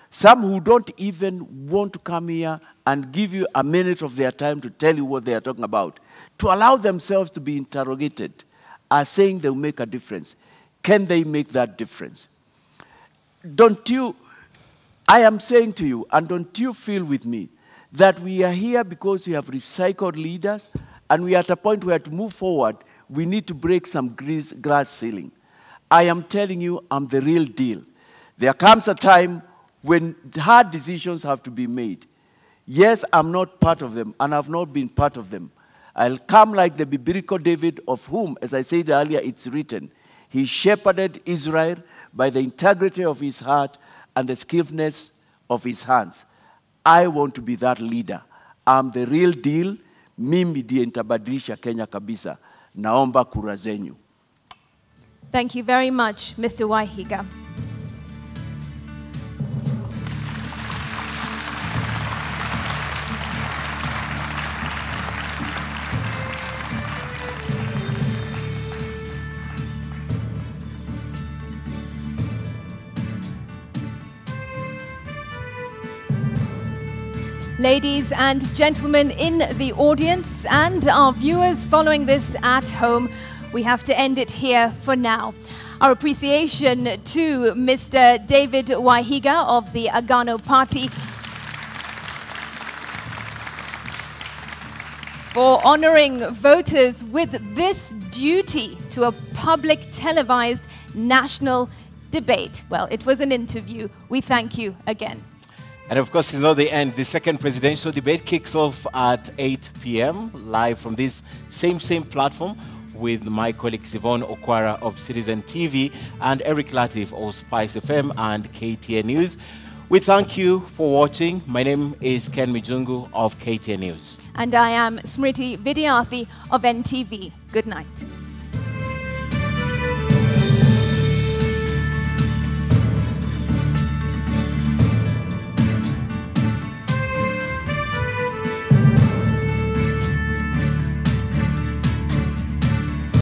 [SPEAKER 3] some who don't even want to come here and give you a minute of their time to tell you what they are talking about, to allow themselves to be interrogated, are saying they'll make a difference. Can they make that difference? I am saying to you, and don't you feel with me, that we are here because we have recycled leaders, and we are at a point where to move forward, we need to break some glass ceiling. I am telling you, I'm the real deal. There comes a time when hard decisions have to be made. Yes, I'm not part of them, and I've not been part of them. I'll come like the biblical David, of whom, as I said earlier, it's written, he shepherded Israel by the integrity of his heart and the skillfulness of his hands. I want to be that leader. I'm the real deal. Mimi ndiye nitabadilisha Kenya kabisa. Naomba kura zenyu.
[SPEAKER 2] Thank you very much, Mr. Waihiga. Ladies and gentlemen in the audience and our viewers following this at home, we have to end it here for now. Our appreciation to Mr. David Waihiga of the Agano Party for honoring voters with this duty to a public televised national debate. Well, it was an interview. We thank you again.
[SPEAKER 1] And of course, it's not the end. The second presidential debate kicks off at 8 p.m. live from this same platform with my colleagues Yvonne Okwara of Citizen TV and Eric Latif of Spice FM and KTN News. We thank you for watching. My name is Ken Mijungu of KTN News.
[SPEAKER 2] And I am Smriti Vidyarthi of NTV. Good night.